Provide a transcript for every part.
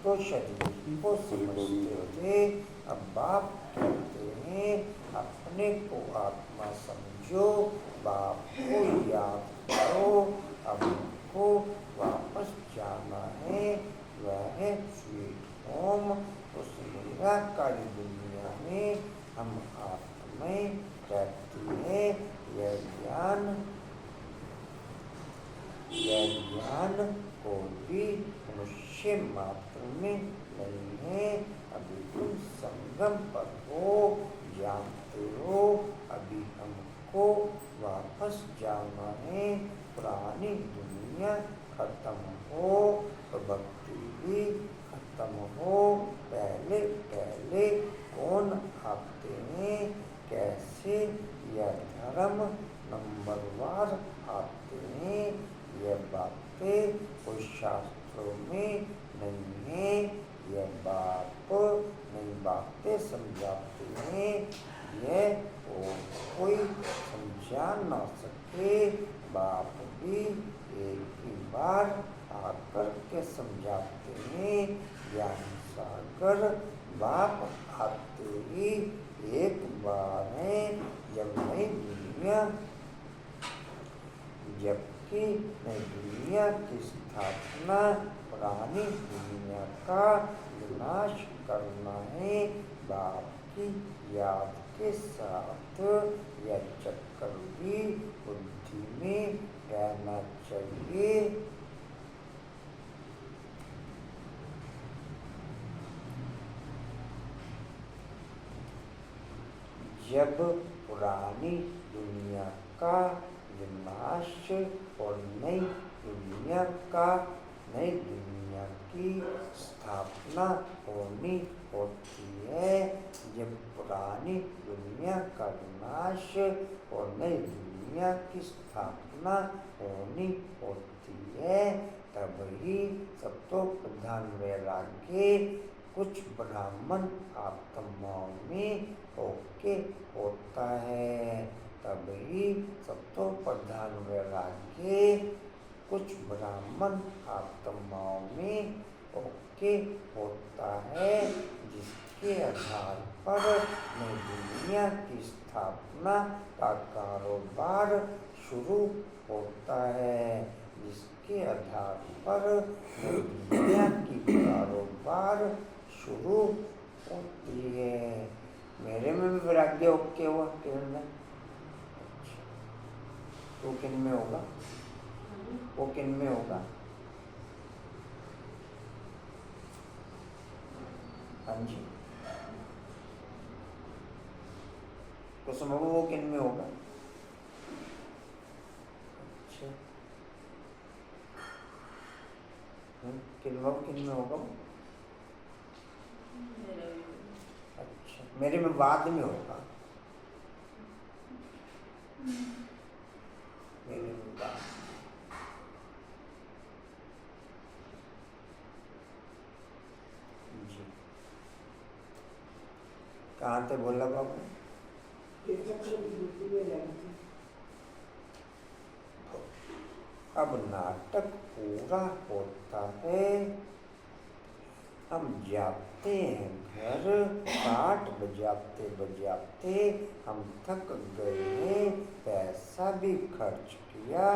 तो शरीर को समझते थे। अब बाप कहते हैं अपने को आत्मा समझो, बाप को याद करो। अब को वापस जाना है, वह है स्वीट होम। उस निराकारी दुनिया में हम आत्माएं रहती है। यह ज्ञान कोई मनुष्य मात्र में नहीं है। अभी तुम संगम पर हो, जानते हो। अभी हमको वापस जाना है, पुरानी दुनिया खत्म हो तो भक्ति भी खत्म हो। पहले पहले कौन आते हैं, कैसे यह धर्म नंबरवार आते हैं। यह बातें कोई शास्त्रों में नहीं है। यह बाप नई बातें समझाते हैं। यह कोई समझा ना सके। बाप भी एक ही बार आकर के समझाते हैं। ज्ञान सागर बाप आते ही एक बार है, जब नई दुनिया जबकि नई दुनिया की स्थापना, पुरानी दुनिया का विनाश करना है। बाप की याद के साथ यह चक्कर भी बुद्धि में रहना चाहिए। जब पुरानी दुनिया का विनाश और नई दुनिया की स्थापना होनी होती है। जब पुरानी दुनिया का विनाश और नई दुनिया की स्थापना होनी होती है, तब ही सत्व प्रधान वैराग्य कुछ ब्राह्मण आत्माओं में होके होता है। तब ही सत्व प्रधान वैराग्य कुछ ब्राह्मण आत्माओं में होके होता है, जिसके आधार पर नई दुनिया की स्थापना का कारोबार शुरू होता है। जिसके आधार पर नई दुनिया की कारोबार शुरू होती है। मेरे में भी वैराग्य ओके हुआ केवल में। अच्छा, तो किन में होगा? वो किन में होगा? हाँ जी, तो समझो वो किन में होगा? अच्छा, किन में होगा? अच्छा, मेरे में वाद में होगा। मेरे में वाद। जी, कहाँ थे बोला बाबू? अब नाटक पूरा होता है। हम जाते हैं घर, पाठ बजाते बजाते हम थक गए हैं, पैसा भी खर्च किया।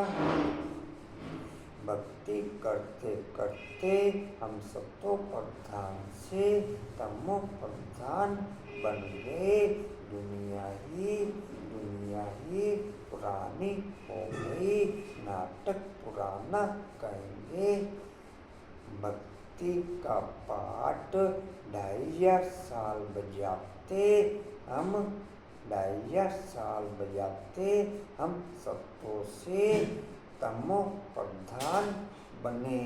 भक्ति करते करते हम सत्व प्रधान से तमो प्रधान बन गए। दुनिया ही पुरानी हो गई। नाटक पुराना कहेंगे। भक्ति का पाठ 2500 साल बजाते हम 2500 साल बजाते हम सत्व से तमो प्रधान बने।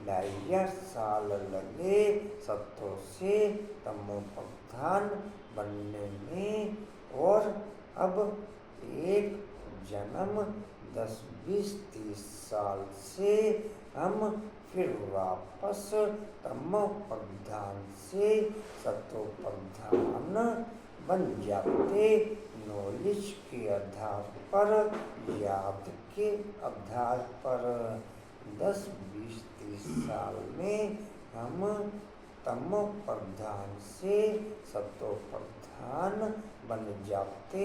2500 साल लगे सत्व से तमो प्रधान बनने में। और अब एक जन्म 10, 20, 30 साल से हम फिर वापस तमो प्रधान से सत्व प्रधान बन जाते। नॉलेज के आधार पर, याद के आधार पर 10, 20, 30 साल में हम तमो प्रधान से सतो प्रधान बन जाते।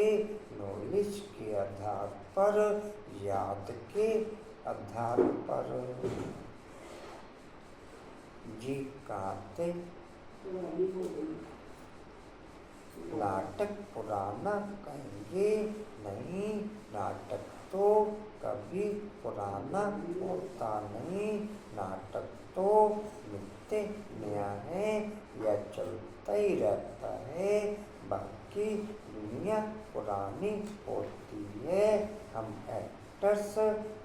नॉलेज के आधार पर, याद के आधार पर। जी कहते नाटक पुराना कहेंगे नहीं, नाटक तो कभी पुराना होता नहीं। नाटक तो नित्य नया है, यह चलता ही रहता है। बाकी दुनिया पुरानी होती है। हम एक्टर्स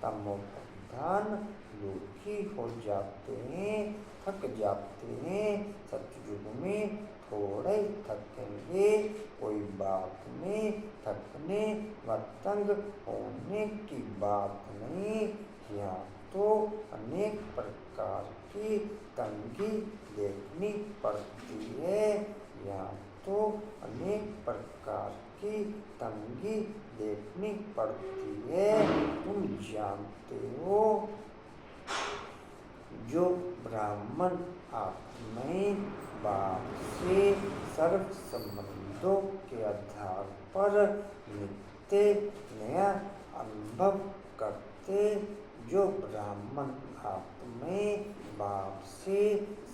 तमो प्रधान दुखी हो जाते हैं, थक जाते हैं। सतयुग में थोड़े थकेंगे, कोई बात नहीं। थकने व तंग होने की बात नहीं। यहाँ तो अनेक प्रकार की तंगी देखनी पड़ती है। यहाँ तो अनेक प्रकार की तंगी देखनी पड़ती है। तुम जानते हो, जो ब्राह्मण आत्माएं बाप से सर्व संबंधों के आधार पर नित्य नया अनुभव करते। जो ब्राह्मण आत्माएं बाप से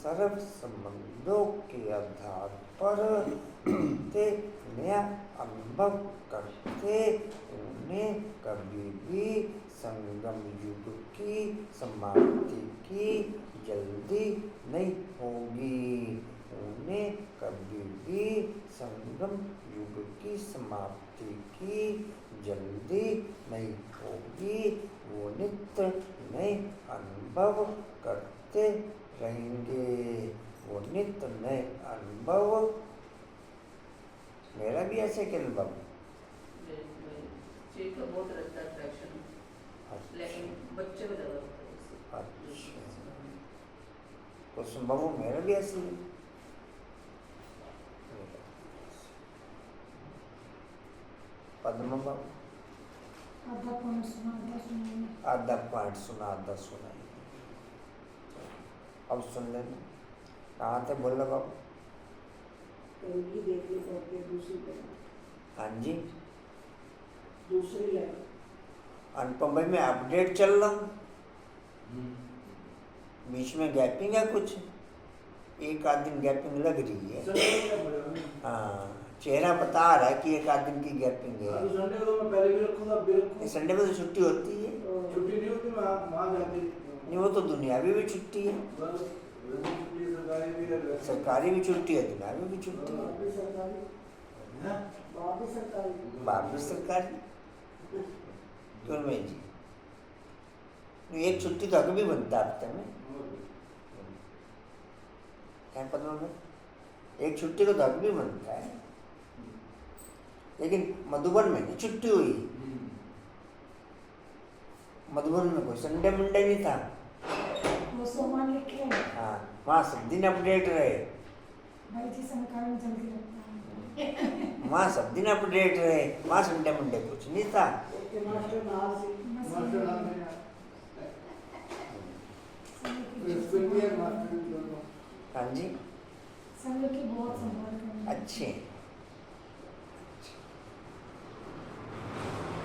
सर्व संबंधों के आधार पर नित्य नया अनुभव करते, उन्हें कभी भी संगम युग की समाप्ति की जल्दी नहीं होगी। उन्हें कभी भी संगम युग की समाप्ति की जल्दी नहीं होगी। वो नित्य नए अनुभव करते रहेंगे। वो नित्य नए अनुभव। मेरा भी ऐसे के अनुभव तो बहुत रहता है अट्रैक्शन, लेकिन बच्चे को ज़्यादा होता है। अच्छा, तो संभव मेरा भी ऐसे ही। पद्म बाबू आधा पॉइंट सुना, आधा सुनाइए। अब सुन लेना। कहाँ थे बोल रहे बाबू? हाँ जी, दूसरी लाइन। अनुपम भाई मैं अपडेट चल रहा हूँ, बीच में गैपिंग है कुछ, एक आध दिन गैपिंग लग रही है। हाँ, चेहरा बता रहा है कि एक आध दिन की गैपिंग है। संडे को मैं पहले भी रखूंगा, अभी रखूंगा। संडे में तो छुट्टी होती है। छुट्टी नहीं होती, मैं वहाँ जाती। नहीं, वो तो दुनियावी भी छुट्टी है। सरकारी भी छुट्टी है, दुनियावी भी छुट्टी है। बाप भी सरकारी। क्यों में जी, एक छुट्टी तो अभी भी बनता है हफ्ते में। क्या पता में एक छुट्टी को तो अभी भी बनता है, लेकिन मधुबन में नहीं छुट्टी हुई। मधुबन में कोई संडे मंडे नहीं था। हाँ, वहाँ सब दिन अपडेट रहे। भाई जी सरकार में जल्दी लगता है। वहाँ सब दिन अपडेट रहे, वहाँ संडे मंडे कुछ नहीं था। हाँ जी, संघ की बहुत संभाल करनी। अच्छे।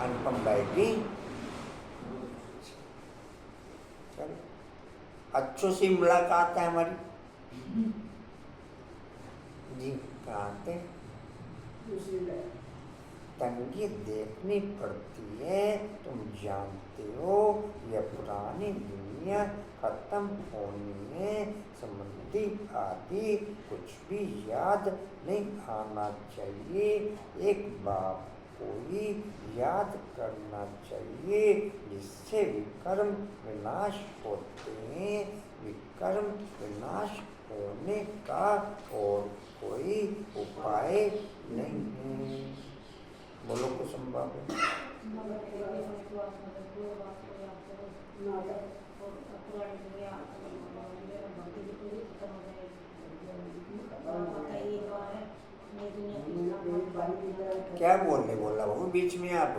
अनुपम भाई भी चलो, अच्छों से मुलाकात है हमारी जी। कहाँ थे? तंगी देखनी पड़ती है। तुम जानते हो, यह पुरानी दुनिया खत्म होनी है। संबंधी आदि कुछ भी याद नहीं आना चाहिए। एक बाप को ही याद करना चाहिए, जिससे विकर्म विनाश होते हैं। विकर्म विनाश होने का और कोई उपाय नहीं है। बोलो कुसुम बाबू। क्या बोल रहा बाबू बीच में आप?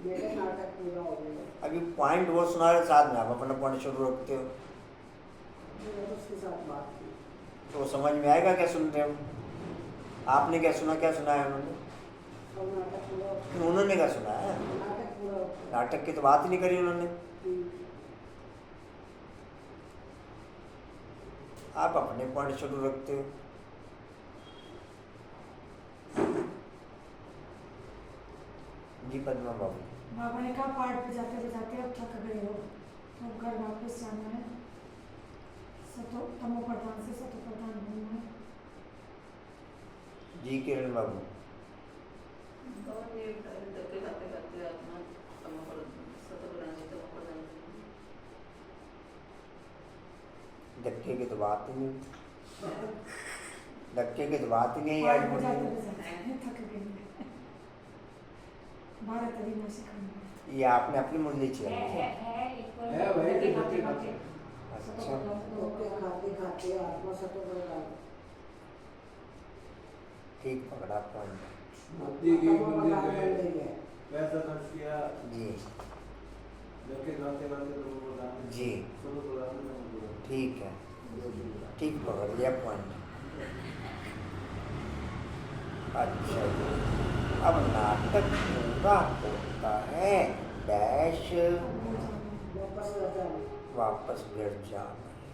मेरा नाटक पूरा हो गया। अभी पॉइंट वो सुना रहे, साथ में आप अपना पॉइंट शुरू रखते हो। उसके साथ बात की। तो समझ में आएगा क्या सुन रहे हो? आपने क्या सुना है उन्होंने? अब नाटक पूरा होता उन्होंने क्या सुना है? है। नाटक पूरा होता है। नाटक की तो बात ही नहीं करी उन्होंने। आप अपने पॉइंट शुरू रखते हो। जी पद्मा बाबू। बाबा ने कहा पहाड़ पे जाते बजाते अब थक गए हो तो घर वापस जाना है, सतो तमो प्रधान से सतो प्रधान होना है। जी किरण बाबू। और ये धक्के खाते खाते आत्मा सतप्रधान से तमो प्रधान। धक्के की तो बात ही नहीं, धक्के की तो बात ही नहीं पहाड़ आज पे जाते मुझे। बजाते थक गए हैं। भारत अभिनय सिखाना ये आपने अपनी मुरली चलाई है। है भाई, धक्के खाते। अच्छा, धक्के खाते खाते आत्मा सतो प्रधान। ठीक पकड़ा पॉइंट। बुद्धि की बुद्धि पे पैसा खर्च किया जी धक्के खाते खाते तमो प्रधान। जी सतो प्रधान में तमो प्रधान। ठीक है, ठीक पकड़ लिया पॉइंट। अच्छा जी, अब नाटक पूरा होता है डैश वापस आता है। वापस घर जाना है।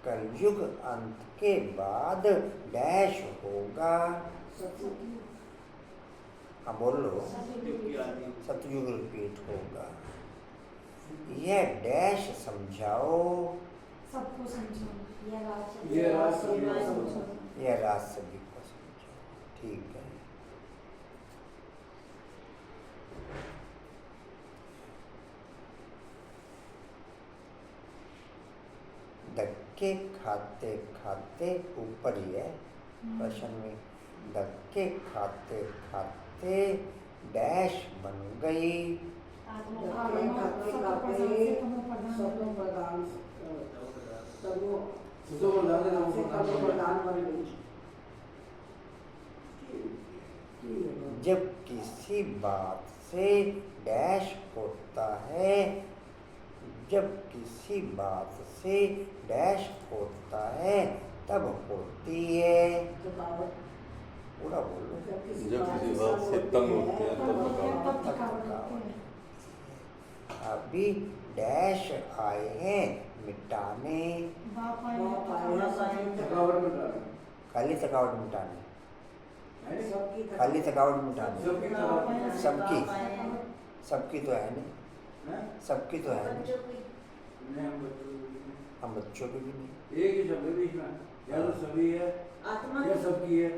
कलयुग अंत के बाद डैश होगा। सतयुग हाँ बोल लो। की आदि। सतयुग रिपीट होगा। यह डैश समझाओ। सबको समझो। ये राज सभी को समझो। यह राज सभी को समझाओ। ठीक है। धक्के खाते खाते ऊपर ही है प्रश्न में, धक्के खाते खाते डैश बन गई। धक्के खाते खाते सतो प्रधान तमो सतो प्रधान बन गई। जब किसी बात से डैश होता है, जब किसी बात से डैश होता है तब होती है। थकावट। पूरा बोलो। जब किसी जब बात किसी से बात से तंग होते हैं तब तब थकावट होती है। अभी डैश आए हैं मिटाने, बाप आए बाप आए थकावट हैं थकावट मिटाने। खाली थकावट मिटाने, सबकी खाली थकावट मिटाने। सबकी थकावट। सबकी, सबकी तो है नहीं, हैं? सबकी तो है नहीं। नहीं, हम बच्चों को भी हम बच्चों की भी नहीं। नहीं। एक ही शब्द है बीच में, या तो सभी है आत्मा या सबकी है।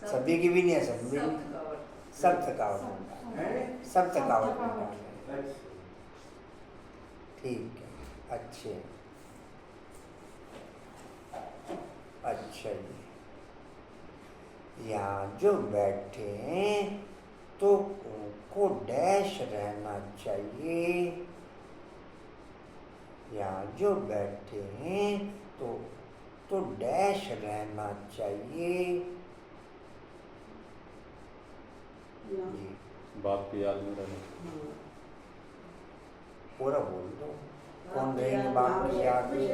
सभी की भी नहीं है, सब भी सब नहीं। थकावट। सब थकावट मिटाने, हैं? सब थकावट मिटाने। अच्छा। ठीक है, अच्छे। अच्छा जी, यहाँ जो बैठे हैं तो उनको डैश रहना चाहिए। यहाँ जो बैठे हैं तो डैश रहना चाहिए। जी बाप की याद में रहना। पूरा बोल दो। कौन रहेंगे बाप की याद में?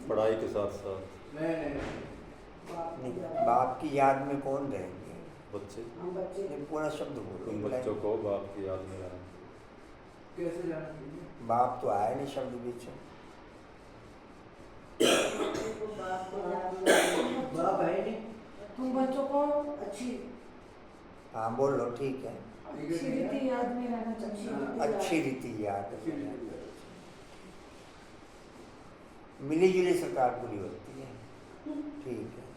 पढ़ाई के साथ साथ नहीं, बाप की याद में कौन रहेंगे? बच्चे, हम बच्चे नहीं, पूरा शब्द तुम बोलो। बच्चों को बाप की याद में रहना। कैसे जाना चाहिए? बाप तो आया नहीं शब्द बीच में। बाप है नहीं। तुम बच्चों को अच्छी हाँ बोल लो, ठीक है। अच्छी रीति याद में रहना चाहिए। अच्छी रीति याद अच्छी में। रीति। मिली जुली सरकार पूरी होती है। ठीक है।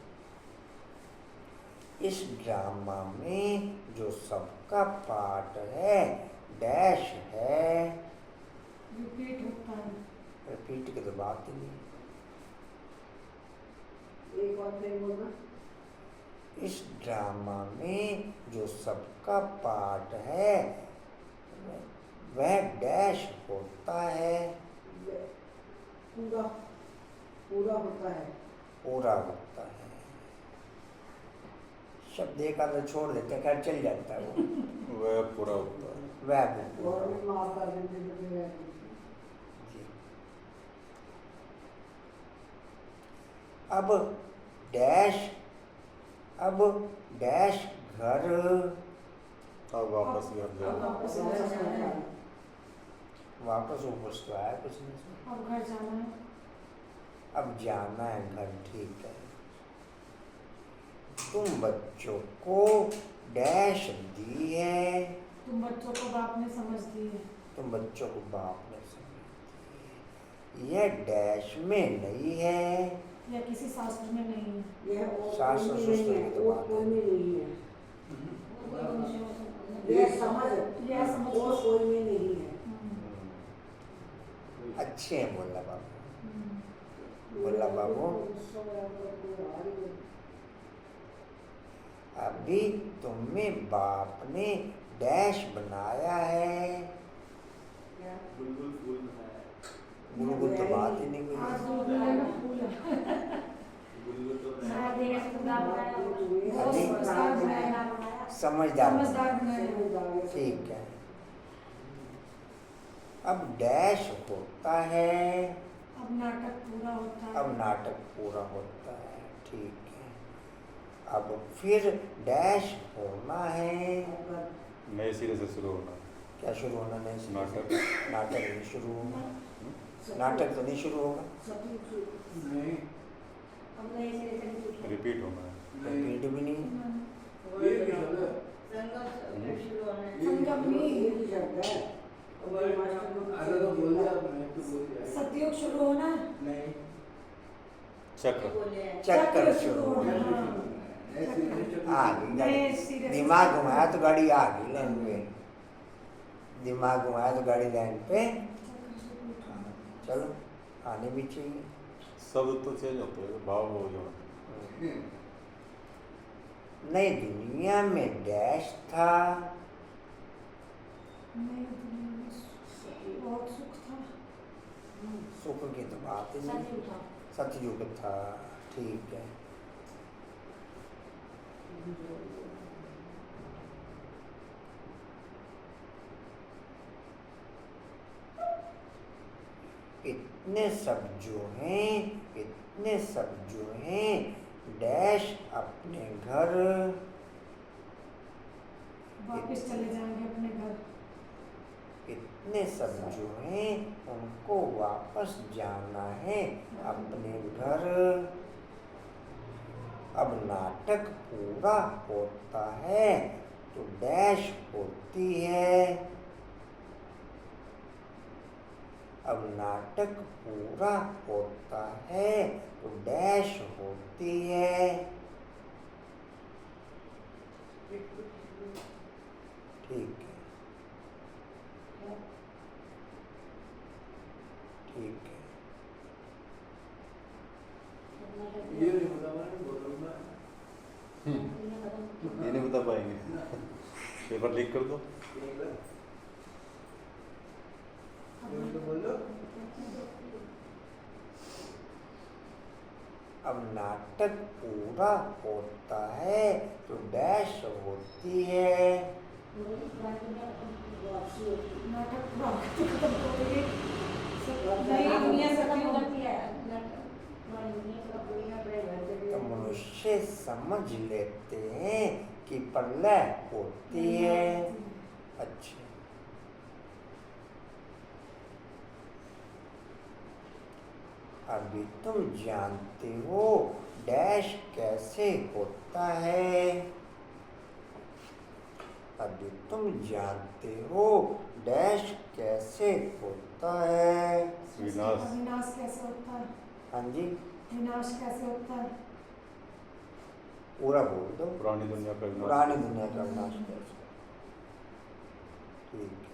इस ड्रामा में जो सबका पार्ट है डैश है। रिपीट होता है। रिपीट की तो बात ही नहीं। एक बार फिर बोलना। इस ड्रामा में जो सबका पार्ट है वह डैश होता है। पूरा पूरा होता है। पूरा होता है। शब्द एक आधा छोड़ देते हैं, खैर चल जाता है वो। वह पूरा होता है। वह और भी माफ कर देते तो फिर जी। अब डैश, अब डैश घर, अब वापस घर अब जाओ। वापस घर जाना है। वापस ऊपर तो आया कुछ नहीं इसमें। अब घर जाना है। अब जाना है घर, ठीक है। तुम बच्चों को डैश दी है, तुम बच्चों को बाप ने समझ दी है। तुम बच्चों को बाप ने समझ दी है। यह डैश में नहीं है, या किसी शास्त्र में नहीं है। यह और सास कोई ससुर नहीं है, की तो और बात कोई है। में नहीं है। हम्म। यह समझ यह समझ और कोई में नहीं है। अच्छे हैं बोला बाबू, हम्म। बोला बाबू। अभी तुम्हें बाप ने डैश बनाया है। बुलबुल फूल बनाया। गुलगुल तो बात ही नहीं आज हुई। तो दुनिया में फूल है। बुलबुल तो नया देश खुदा बनाया। हाँ बहुत जी। समझदार बनाया। समझदार समझदार बनाया। ठीक है। अब डैश होता है, अब नाटक पूरा होता है। अब नाटक पूरा होता है, ठीक है। अब फिर डैश होना है। नए सिरे से शुरू होना। क्या शुरू होना? नहीं शुरू। नाटक। नाटक नहीं शुरू होगा। नाटक तो नहीं शुरू होगा। नहीं, अब नए सिरे से नहीं। रिपीट होना है। रिपीट भी नहीं। ये भी शब्द है। संगम में ये भी शब्द है। अरे तो बोल दिया आपने, तो बोल दिया। सतयुग शुरू होना है। नहीं, चक्र। चक्कर शुरू होना। ऐसे नहीं चक्कर। आ गई नए गाड़ी। सिरे से। दिमाग घुमाया तो गाड़ी आ गई लाइन पे। दिमाग घुमाया तो गाड़ी लाइन पे। चलो, आने भी चाहिए। शब्द तो चेंज होते हैं, भाव हो जाना। नई दुनिया में डैश था, नई दुनिया में बहुत सुख था। सुख की तो बात ही नहीं। सतयुग था। सतयुग था, ठीक है। इतने सब जो हैं, इतने सब जो हैं, डैश अपने घर, वापस चले जाएंगे अपने घर। इतने सब जो हैं उनको वापस जाना है अपने घर। अब नाटक पूरा होता है तो डैश होती है। अब नाटक पूरा होता है तो डैश होती है। ठीक है, ठीक है। ये नहीं बता रहा हूँ, बोल रहा हूँ मैं। ये नहीं बता पाएंगे। पेपर लीक कर दो। ये तो बोल दो। अब नाटक पूरा होता है तो डैश होती है। नाटक पूरा खत्म हो गई। नई दुनिया सतयुग तो मनुष्य समझ लेते हैं कि प्रलय होती है। अच्छा, अभी तुम जानते हो डैश कैसे होता है। अभी तुम जानते हो डैश कैसे होता है। विनाश। विनाश कैसे होता है? हाँ जी, विनाश कैसे होता है? पूरा बोल दो। पुरानी दुनिया का विनाश। पुरानी दुनिया का विनाश कैसे? ठीक है।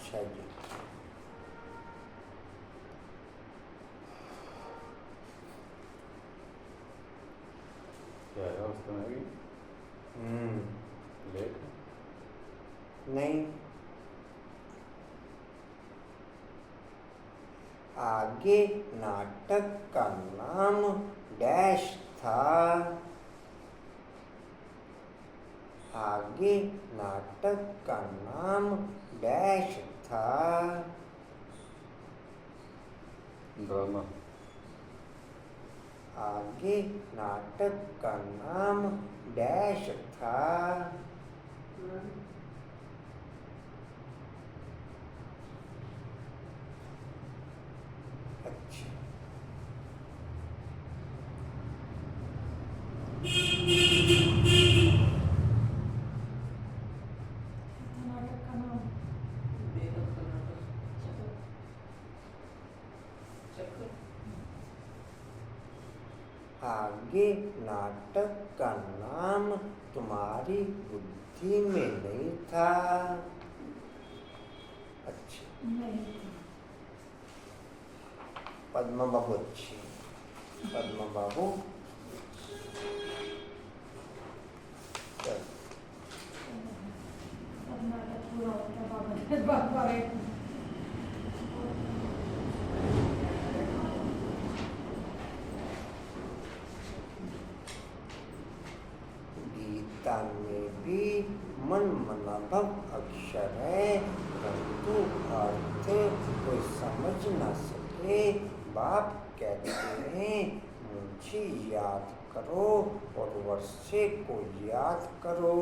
अच्छा जी। क्या है उसका में लेट नहीं, आगे नाटक का नाम डैश था। आगे नाटक का नाम डैश था। ड्रामा। आगे नाटक का नाम डैश था। अच्छा, नाटक का नाम बेहद कर्नाटक चक्कर। आगे नाटक का नाम तुम्हारी बुद्धि में नहीं था। अच्छा, नहीं पद्मा बाबू अच्छी। पद्मा बाबू चल, अब नाटक पूरा होता है बाबा बाबा रे। गीता में भी मन मनाभव अक्षर है, परंतु अर्थ कोई समझ न सके। बाप कहते हैं मुझे याद करो और वर्षे को याद करो।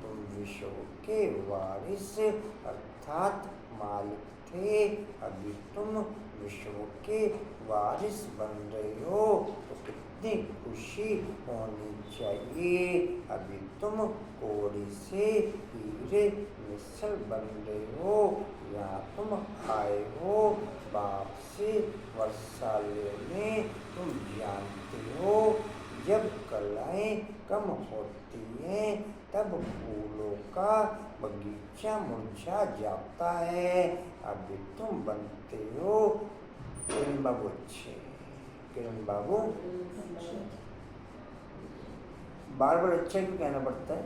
तुम विश्व के वारिस अर्थात मालिक थे, अभी तुम विश्व के वारिस बन रहे हो तो कितनी खुशी होनी चाहिए। अभी तुम कोड़ी से हीरे मिसल बन रहे हो, यहाँ तुम आए हो बाप से वर्षा लेने। तुम जानते हो जब कलाएं कम होती हैं तब फूलों का बगीचा मुरझा जाता है। अभी तुम बनते हो किरण बाबू अच्छे। किरण बाबू बार बार अच्छा क्यों कहना पड़ता है?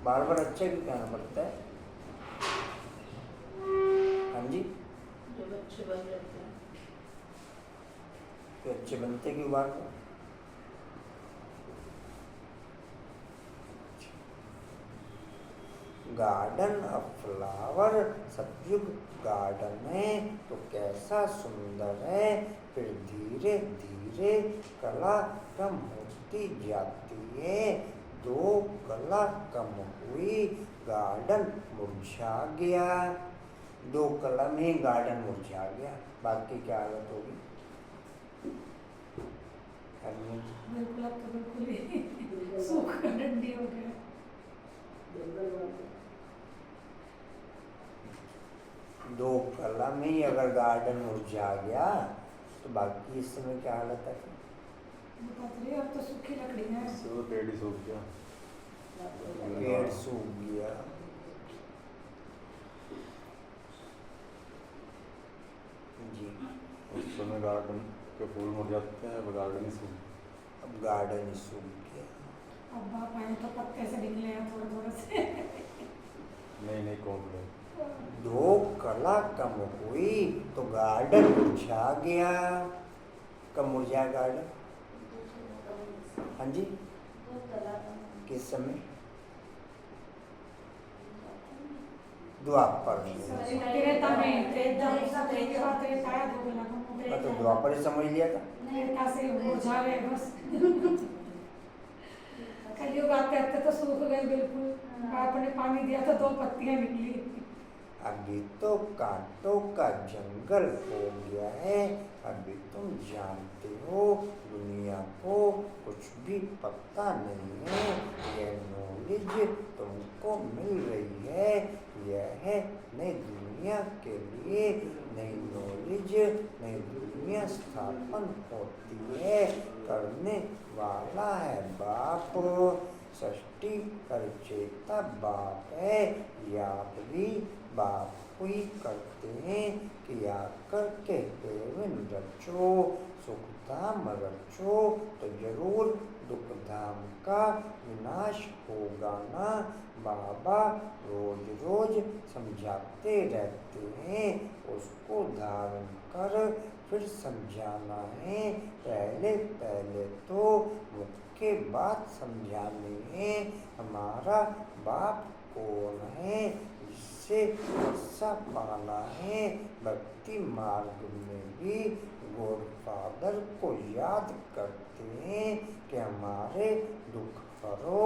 बार बार अच्छा क्यों कहना पड़ता है? हाँ जी, जब अच्छे बन जाते हैं तो अच्छे बनते क्यों बार बार? गार्डन ऑफ फ्लावर सतयुग गार्डन है तो कैसा सुंदर है। फिर धीरे धीरे कला कम होती जाती है। दो कला कम हुई, गार्डन मुरझा गया। दो कला में ही गार्डन मुरझा गया, बाकी क्या हालत होगी? बिल्कुल अब तो बिल्कुल ही सूखा डंडी हो गया। दो कला में ही अगर गार्डन मुरझा गया तो बाकी इस समय क्या हालत है? बता तो रही, अब तो सूखी लकड़ी है। वो पेड़ ही सूख गया। पेड़ सूख गया। जी, उस समय गार्डन के फूल मुरझाते हैं, अब गार्डन ही सूख। अब गार्डन ही सूख गया। अब बाप आए तो पत्ते से निकले हैं थोड़े थोड़े से। नहीं नहीं कौन ले। दो कला कम हुई तो गार्डन मुरझा गया। कब मुरझाया गार्डन? हाँ जी, किस समय? द्वापर में। त्रेता में, त्रेता के बाद त्रेता आया, दो कला कम हो गया। मैं तो द्वापर ही समझ लिया था। त्रेता से मुरझा गए बस। कलयुग आते आते तो सूख गए बिल्कुल। आपने पानी दिया तो दो पत्तियां निकली। अभी तो कांटों का जंगल हो गया है। अभी तुम जानते हो दुनिया को कुछ भी पता नहीं है। यह नॉलेज तुमको मिल रही है। यह है नई दुनिया के लिए। नई नॉलेज नई दुनिया स्थापन होती है। करने वाला है बाप। सृष्टि करचेता बाप है। याद भी बाप हुई करते हैं कि आकर के हेवन रचो, सुख धाम रचो तो जरूर दुख धाम का विनाश होगा ना। बाबा रोज रोज समझाते रहते हैं, उसको धारण कर फिर समझाना है। पहले पहले तो मुख्य बात समझानी है, हमारा बाप कौन है, जिससे रक्षा पाना है। भक्ति मार्ग में भी गॉडफादर को याद करते हैं कि हमारे दुख हरो,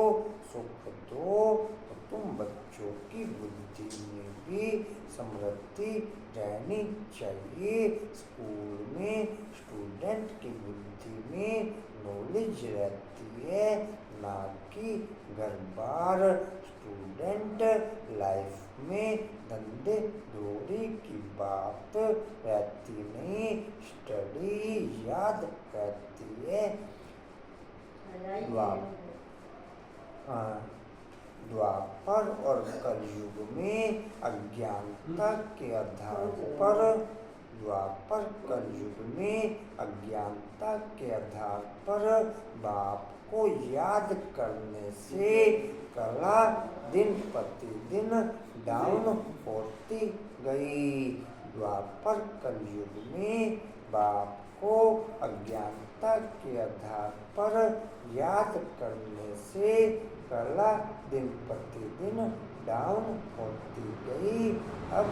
सुख दो। तुम बच्चों की बुद्धि में भी समृद्धि रहनी चाहिए। स्कूल में स्टूडेंट की बुद्धि में नॉलेज रहती है, ना कि घर बार। स्टूडेंट लाइफ में धंधे दौड़ी की बात रहती नहीं, स्टडी याद रहती है। द्वापर और कलयुग में अज्ञानता के आधार पर द्वापर कलयुग में अज्ञानता के आधार पर बाप को याद करने से कला दिन प्रतिदिन डाउन होती गई। द्वापर कलयुग में बाप को अज्ञानता के आधार पर याद करने से कला दिन प्रतिदिन डाउन होती गई। अब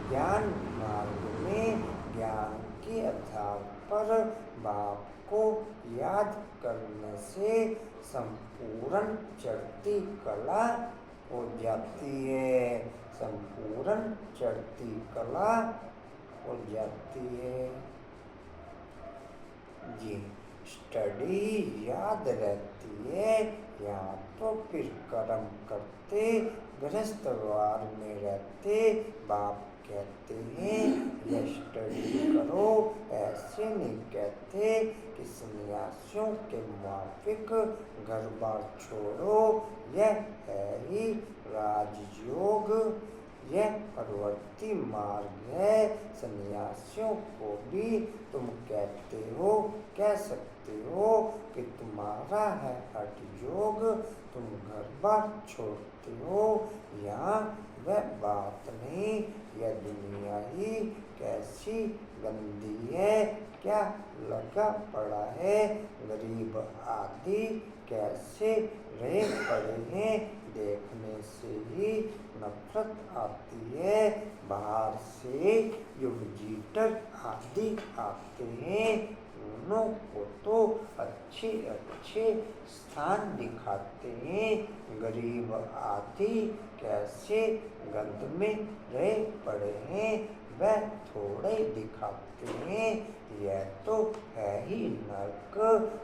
ज्ञान मार्ग में ज्ञान के आधार पर बाप को याद करने से संपूर्ण चढ़ती कला हो जाती है, संपूर्ण चढ़ती कला हो जाती है। जी, स्टडी याद रहती है, या तो फिर कर्म करते गृहस्थवार में रहते। बाप कहते हैं यह स्टडी करो, ऐसे नहीं कहते कि सन्यासियों के मुआफिक घर बार छोड़ो। यह है ही राजयोग, यह प्रवृत्ति मार्ग है। सन्यासियों को भी तुम कहते हो, कह सकते हो कि तुम्हारा है हठ योग, तुम घर बार छोड़ते हो। यहाँ वह बात नहीं, यह दुनिया ही कैसी गंदी है, क्या लगा पड़ा है। गरीब आदि कैसे रहे पड़े हैं, देखने से ही नफरत आती है। बाहर से जो विजिटर आदि आते हैं, उन्हों को तो अच्छे अच्छे स्थान दिखाते हैं। गरीब आदि कैसे गंद में रहे पड़े हैं, वह थोड़े दिखाते हैं। यह तो है ही नरक,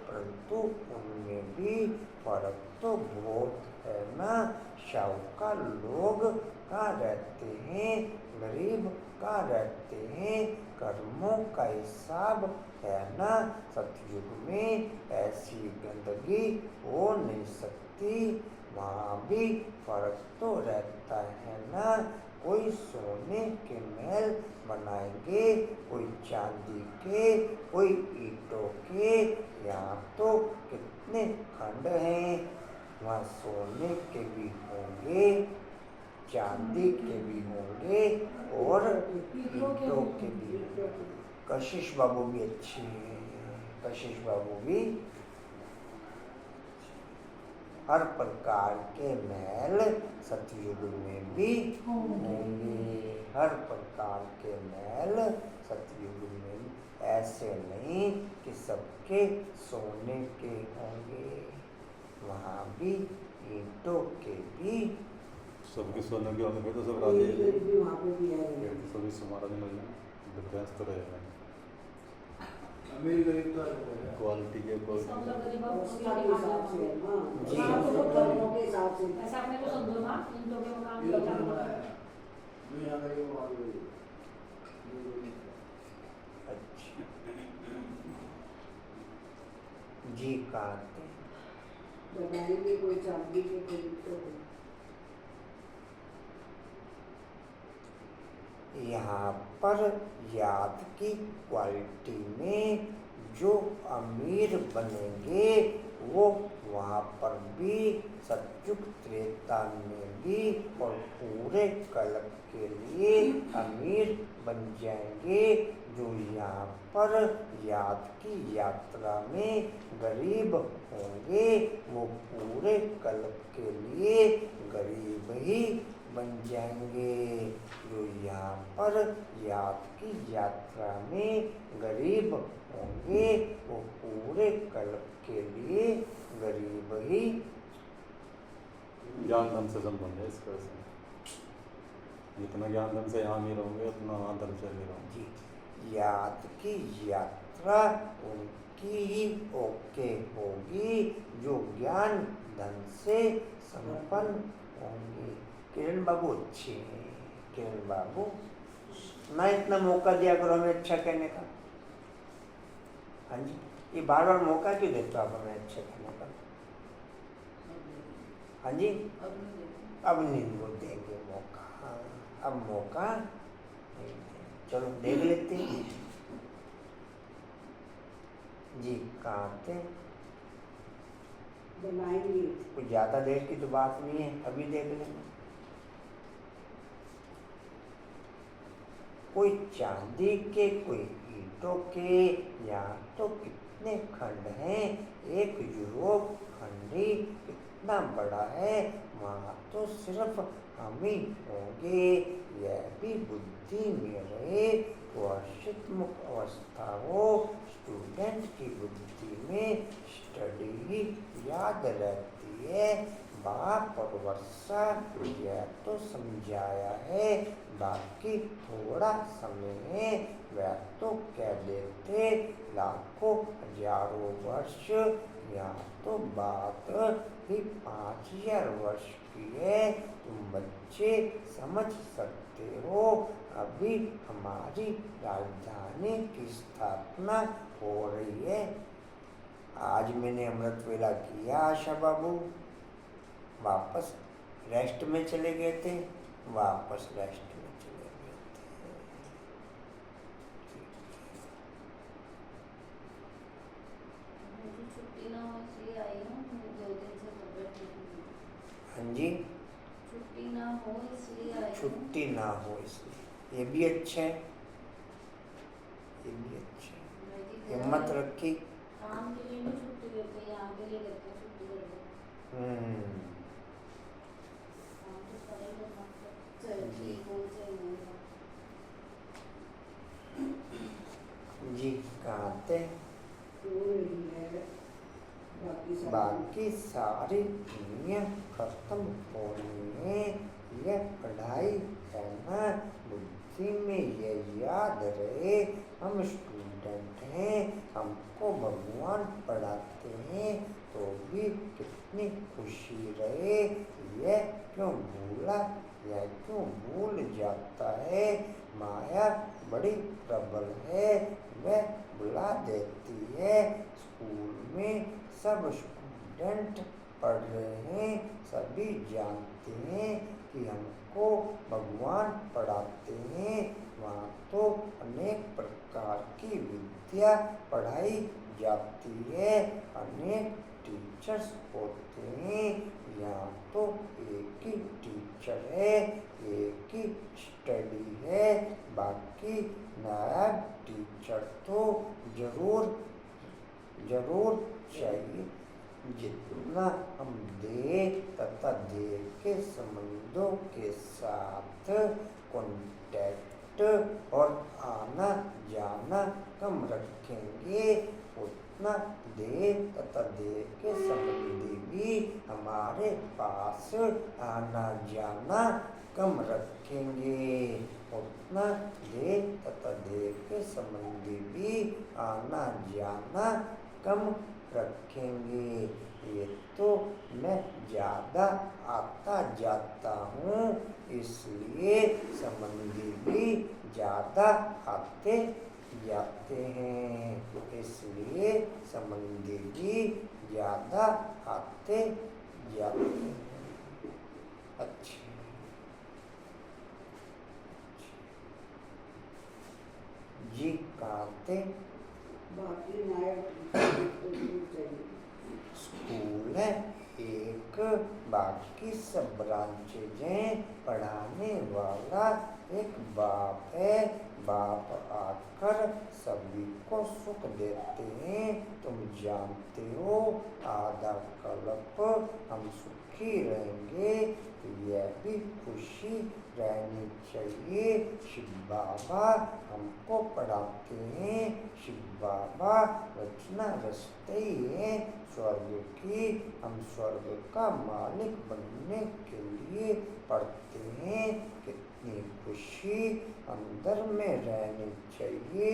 परंतु उनमें भी फर्क तो बहुत है ना। शाहूकार लोग कहाँ रहते हैं, गरीब कहाँ रहते हैं, कर्मों का हिसाब है ना। सतयुग में ऐसी गंदगी हो नहीं सकती, वहाँ भी फर्क तो रहता है ना। कोई सोने के महल बनाएंगे, कोई चांदी के, कोई ईंटों के। यहाँ तो कितने खंड हैं, वहाँ सोने के भी होंगे, चांदी के भी होंगे और ईंटों के भी। कशिश बाबू भी अच्छी है, कशिश बाबू भी। हर प्रकार के महल सतयुग में भी होंगे, हर प्रकार के महल सतयुग में। ऐसे नहीं कि सबके सोने के होंगे, वहाँ भी ईंटों के भी। सबके सोने के होंगे तो सब राजी है, भी वहाँ पे भी है। सभी समारा नहीं मिलना, डिफरेंस तो रहेगा। अमीर गरीब का है। क्वालिटी के कोई उसका भी हिसाब से, हाँ, जी। कर्मों के हिसाब से। ऐसा अपने को समझो ना, इन लोगों के मकान ये में तो जाना बड़ा है। है। जो यहाँ गई वो वहाँ गई। अच्छा जी, कहते बनाई में कोई चांदी के कोई तो यहाँ पर याद की क्वालिटी में जो अमीर बनेंगे वो वहाँ पर भी सतयुग त्रेता में भी और पूरे कल्प के लिए अमीर बन जाएंगे। जो यहाँ पर याद की यात्रा में गरीब होंगे वो पूरे कल्प के लिए गरीब ही बन जाएंगे। जो यहाँ पर याद की यात्रा में गरीब होंगे वो पूरे कल्प के लिए गरीब ही। ज्ञान धन से संबंध है इसका। जितना ज्ञान धन से यहाँ अमीर होंगे उतना वहाँ धन से अमीर होंगे। जी, याद की यात्रा उनकी ही ओके होगी जो ज्ञान धन से संपन्न होंगे। किरण बाबू अच्छी है। किरण बाबू ना इतना मौका दिया करो हमें अच्छा कहने का। हाँ जी, ये बार बार मौका क्यों देते हो आप हमें अच्छा कहने का? हाँ जी, अब नहीं वो देंगे मौका। हाँ, अब मौका नहीं देंगे। चलो देख लेते हैं जी। कहाँ थे? कुछ ज्यादा देर की तो बात नहीं है, अभी देख लेंगे। कोई चांदी के, कोई ईंटों के, यहाँ तो कितने खंड हैं। एक यूरोप खंड ही कितना बड़ा है, वहाँ तो सिर्फ हम ही होंगे। यह भी बुद्धि में रहे तो हर्षित मुक्त अवस्था हो। स्टूडेंट की बुद्धि में स्टडी ही याद रहती है। बाप और वर्षा यह तो समझाया है, बाकी थोड़ा समय है वह तो कह देते लाखों हजारों वर्ष। यहाँ तो बात ही 5000 वर्ष की है। तुम बच्चे समझ सकते हो। अभी हमारी राजधानी की स्थापना हो रही है। आज मैंने अमृत वेला किया। आशा बाबू वापस रेस्ट में चले गए थे, वापस रेस्ट में चले गए थे। छुट्टी ना हो इसलिए आई हूँ, 2 दिन से तबीयत ठीक नहीं है। हाँ जी, छुट्टी ना हो इसलिए आई हूँ। छुट्टी ना हो इसलिए, ये भी अच्छा है, ये भी अच्छा है। हिम्मत रखी। काम के लिए नहीं छुट्टी लेते, यहाँ के लिए लेते हैं छुट्टी कर दो। काम तो सारे लोग मतलब चाहे ठीक हो चाहे नहीं हो। जी, कहाँ थे? बाकी सारी दुनिया खत्म होनी है। यह पढ़ाई है ना, बुद्धि में ये याद रहे हम स्टूडेंट हैं, हमको भगवान पढ़ाते हैं तो भी कितनी खुशी रहे। यह क्यों भूला, यह क्यों भूल जाता है। माया बड़ी प्रबल है, वह बुला देती है। स्कूल में सब स्टूडेंट पढ़ रहे हैं, सभी जानते हैं कि हमको भगवान पढ़ाते हैं। वहाँ तो अनेक प्रकार की विद्या पढ़ाई जाती है, अनेक टीचर्स होते हैं। यहाँ तो एक ही टीचर है, एक ही स्टडी है, बाकी नायब टीचर तो जरूर चाहिए। जितना हम दे तथा दे के संबंधों के साथ कॉन्टैक्ट और आना जाना कम रखेंगे, उतना दे तथा दे के संबंधी भी हमारे पास आना जाना कम रखेंगे। उतना दे तथा दे के संबंधी भी आना जाना कम रखेंगे। ये तो मैं ज़्यादा आता जाता हूँ, इसलिए संबंधी भी ज़्यादा आते जाते हैं, इसलिए संबंधी भी ज़्यादा आते जाते हैं। अच्छा, खाते बाकी नायक चाहिए। स्कूल है एक, बाकी सब ब्रांचें पढ़ाने वाला एक बाप है। बाप आकर सभी को सुख देते हैं। तुम जानते हो आधा कल्प हम सुखी रहेंगे तो यह भी खुशी रहनी चाहिए। शिव बाबा हमको पढ़ाते हैं। शिव बाबा रचना रचते हैं स्वर्ग की। हम स्वर्ग का मालिक बनने के लिए पढ़ते हैं। कितनी खुशी अंदर में रहनी चाहिए।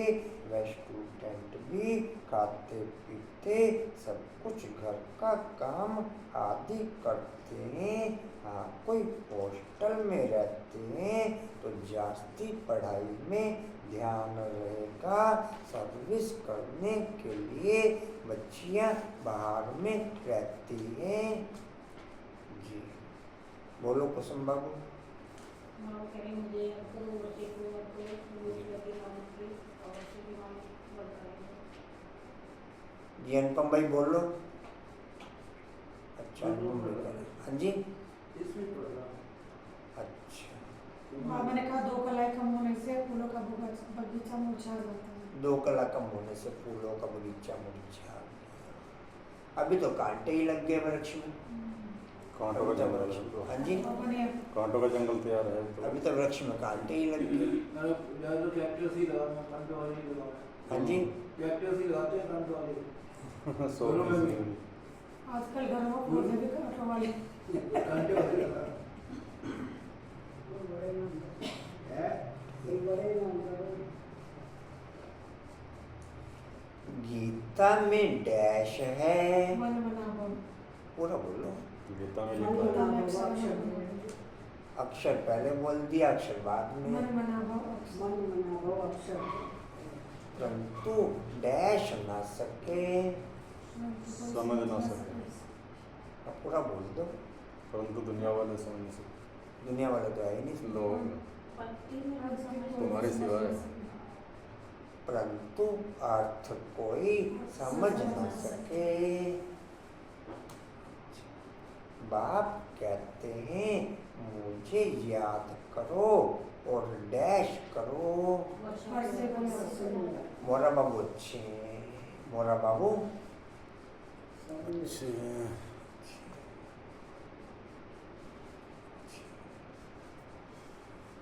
वह स्टूडेंट भी खाते पीते सब कुछ घर का काम आदि करते हैं। हाँ, कोई हॉस्टल में रहते हैं तो जास्ती पढ़ाई में ध्यान रहेगा। सर्विस करने के लिए बच्चियां बाहर में रहती हैं। जी बोलो कुसुम बाबू। माँ कह रही मुझे आपको 2 बच्चे को आपको लगे मालिक की और श्री मालिक बताएंगे। जी अनुपम भाई बोल लो। अच्छा अनुपम भाई कह रहे। हाँ जी इसमें पढ़ रहा हूँ। अच्छा, बाबा ने कहा 2 कलाई कम होने से फूलों का बगीचा मुरझा जाता है। 2 कला कम होने से फूलों का बगीचा मुरझा गया। अभी तो कांटे ही लग गए वृक्ष में। कांटों का जंगल है तो। हाँ जी बाबा ने कांटों का जंगल तैयार है तो। अभी तो वृक्ष में कांटे ही लग गए। यार तो ट्रैक्टर से ही लगा, मैं कंट वाले ही लगा। हाँ जी ट्रैक्टर से ही लगाते हैं कंट वाले। सो आजकल घरों में पौधे भी कांटों वाले। कंटे वाले लगा। वो बड़े नाम है? एक बड़े नाम करो। गीता में डैश है। मन मना भाव। पूरा बोलो। गीता में मन लिखा है। मना भव अक्षर है। अक्षर पहले बोल दिया, अक्षर बाद में। मन मना भाव। मन मना भव अक्षर है। परंतु डैश ना सके। समझ ना सके। अब पूरा बोल दो। परंतु दुनिया वाले समझ नहीं सकते। दुनिया वाले तो है ही नहीं। लोग तुम्हारे सिवा है। परंतु अर्थ कोई समझ न सके। बाप कहते हैं मुझे याद करो और डैश करो। मोरा बाबू अच्छे हैं। मोरा बाबू अच्छे हैं।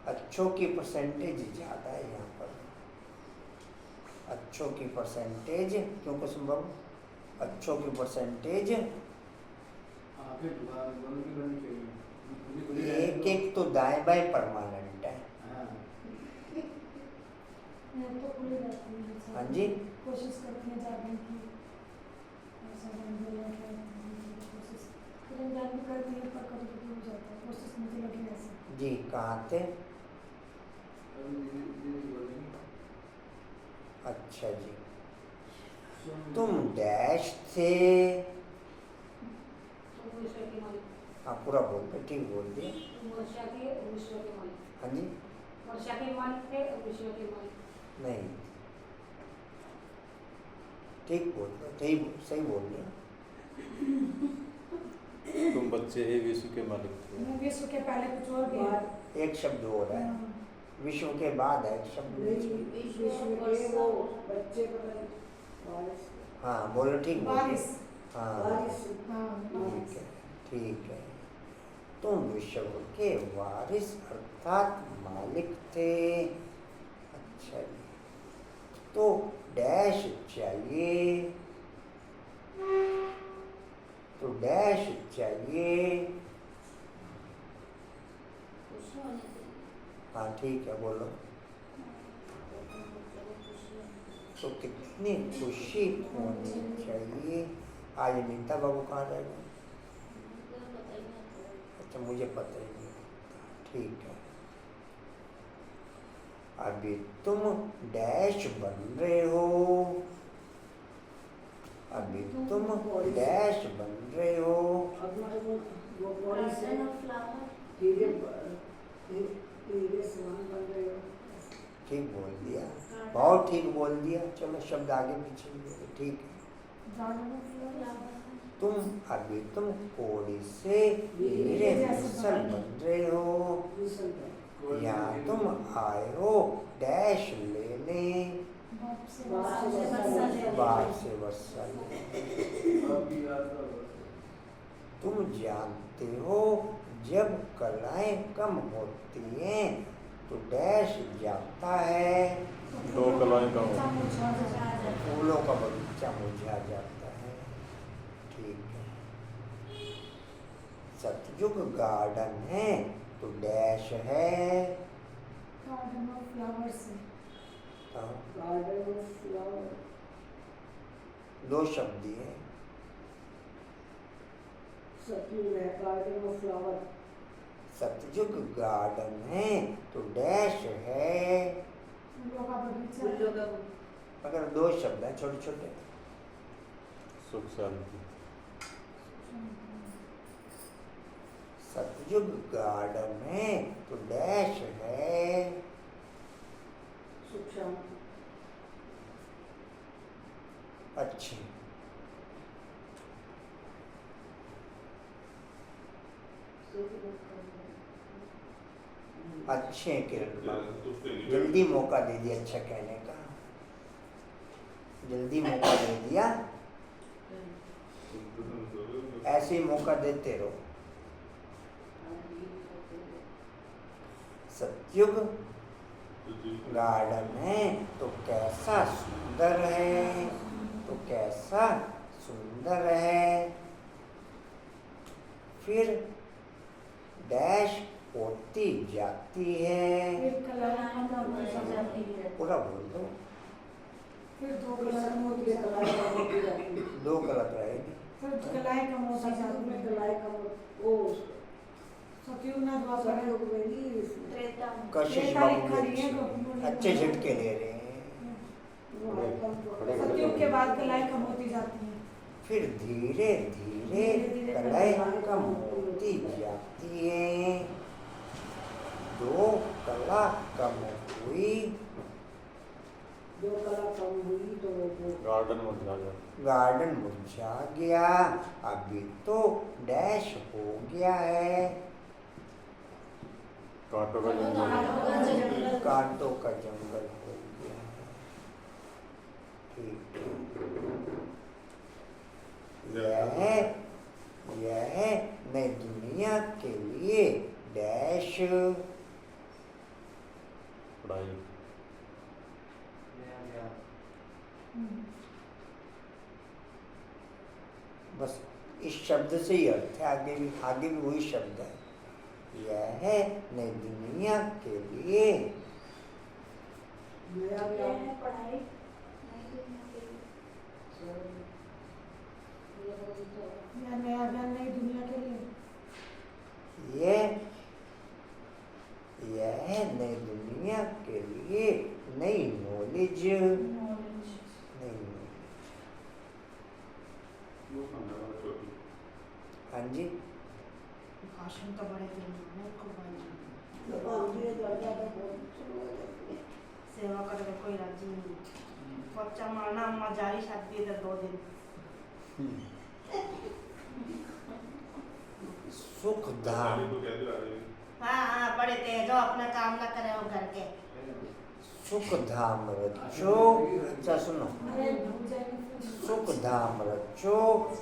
अच्छों की परसेंटेज ज़्यादा है यहाँ पर। अच्छों की परसेंटेज क्यों कुसुम बाबू? अच्छों की परसेंटेज आगे दुकान बंद भी करनी चाहिए। एक एक तो दाएं बाएं परमानेंट है। हाँ। मैं तो खुली रहती हूँ। हाँ जी कोशिश करती है जागने की। ऐसा बन गया है कोशिश। फिर जान भी करती है पर कभी-कभी हो जाता है। कोशिश मुझे लगी ऐसे। जी कहाँ थे? अभी दीदी बोलेंगी। अच्छा जी तुम डैश थे। विश्व के मालिक। हाँ पूरा बोल दो। ठीक बोल दिए। वर्षा के और विश्व के मालिक। हाँ जी वर्षा के मालिक थे और विश्व के मालिक। नहीं ठीक बोल दो। सही बोल दिया। तुम बच्चे ही विश्व के मालिक थे। मैं विश्व के पहले कुछ और भी है। एक शब्द और है। हाँ। विश्व के बाद है एक शब्द। विश्व के वो बच्चे पता नहीं बारिश हाँ बोलो ठीक बोल। बारिश। हाँ बारिश हाँ ठीक है ठीक है। तुम विश्व के वारिस अर्थात मालिक थे। अच्छा जी तो डैश चाहिए। तो डैश चाहिए। हाँ ठीक है बोलो। तो कितनी खुशी होनी चाहिए। आज नीता बाबू कहाँ रह गए? अच्छा मुझे पता ही नहीं। ठीक है अभी तुम डैश बन रहे हो। अभी तुम डैश बन रहे हो। अब वो बारिश है हीरे हीरे समान बन रहे हो। ठीक बोल दिया, बहुत ठीक बोल दिया। चलो शब्द आगे पीछे भी ठीक है। Garden of flowers. तुम कोड़ी से हीरे मिसल बन रहे हो, यहाँ तुम आए हो डैश लेने, बाप से बाप से वर्षा लेने। तुम जानते हो जब कलाएं कम होती हैं तो डैश जाता है, दो कलाएं का हो। फूलों का बगीचा मुरझा जाता है। ठीक है। सतयुग गार्डन है तो डैश है, गार्डन ऑफ फ्लावर्स है। गार्डन ऑफ फ्लावर, दो शब्द दिए। सतयुग है, गार्डन ऑफ फ्लावर, सतयुग गार्डन है तो डैश है, फूलों का बगीचा फूलों है। का अगर दो शब्द हैं छोटे छोटे। सुख शांति। सतयुग गार्डन है तो डैश है, सुख शांति, अच्छे। अच्छे किरण बाबू, जल्दी मौका दे दिया अच्छा कहने का, जल्दी मौका दे दिया। ऐसे ही मौका देते रहो। सतयुग गार्डन है तो कैसा सुंदर है, तो कैसा सुंदर है। फिर डैश होती जाती है, फिर कलाएं कम होती जाती है। पूरा बोल दो। फिर दो फिर कलाएं सतयुग होती में कलाएं कम होती जाती है। दो गलत रहेगी। फिर कलाएं कम होती सतयुग जाती में है। कलाएं कम वो सतयुग ना द्वापर है। सतयुग में ही त्रेता में। कशिश रेखा बाबू लिखा भी नहीं है, अच्छे, गोपियों ने अच्छे लिखा। झटके ले रहे हैं। वहाँ कम सतयुग के बाद कलाएं कम होती जाती हैं। फिर धीरे धीरे कलाएं कम होती जाती हैं। दो कला कम हुई, जो कला कम हुई तो वो गार्डन मुरझा गया। गार्डन मुरझा गया। अभी तो डैश हो गया है, कांटों का जंगल। कांटों का जंगल हो गया है। ठीक है। यह नई दुनिया के लिए डैश पढ़ाई। बस इस शब्द से ही अर्थ है, आगे भी वही शब्द है। यह है नई दुनिया के लिए नया ये ज्ञान, है पढ़ाई नहीं दुनिया के लिए। ये बगीचा है। या नया ज्ञान नई दुनिया के लिए। यह है नई दुनिया के लिए नई नॉलेज। नॉलेज। हाँ जी। भाषण तो बड़े दिन में को ये दर्जा तो बहुत शुरू हो जाती है। सेवा करने कोई राजी नहीं। बच्चा मारना अम्मा जारी शादी इधर 2 दिन। सुख धाम, हाँ बड़े तेज हो, अपना काम ना करे हो घर के। सुख धाम रचो। अच्छा सुनो, अरे भूल जाएंगे फिर। सुख धाम रचो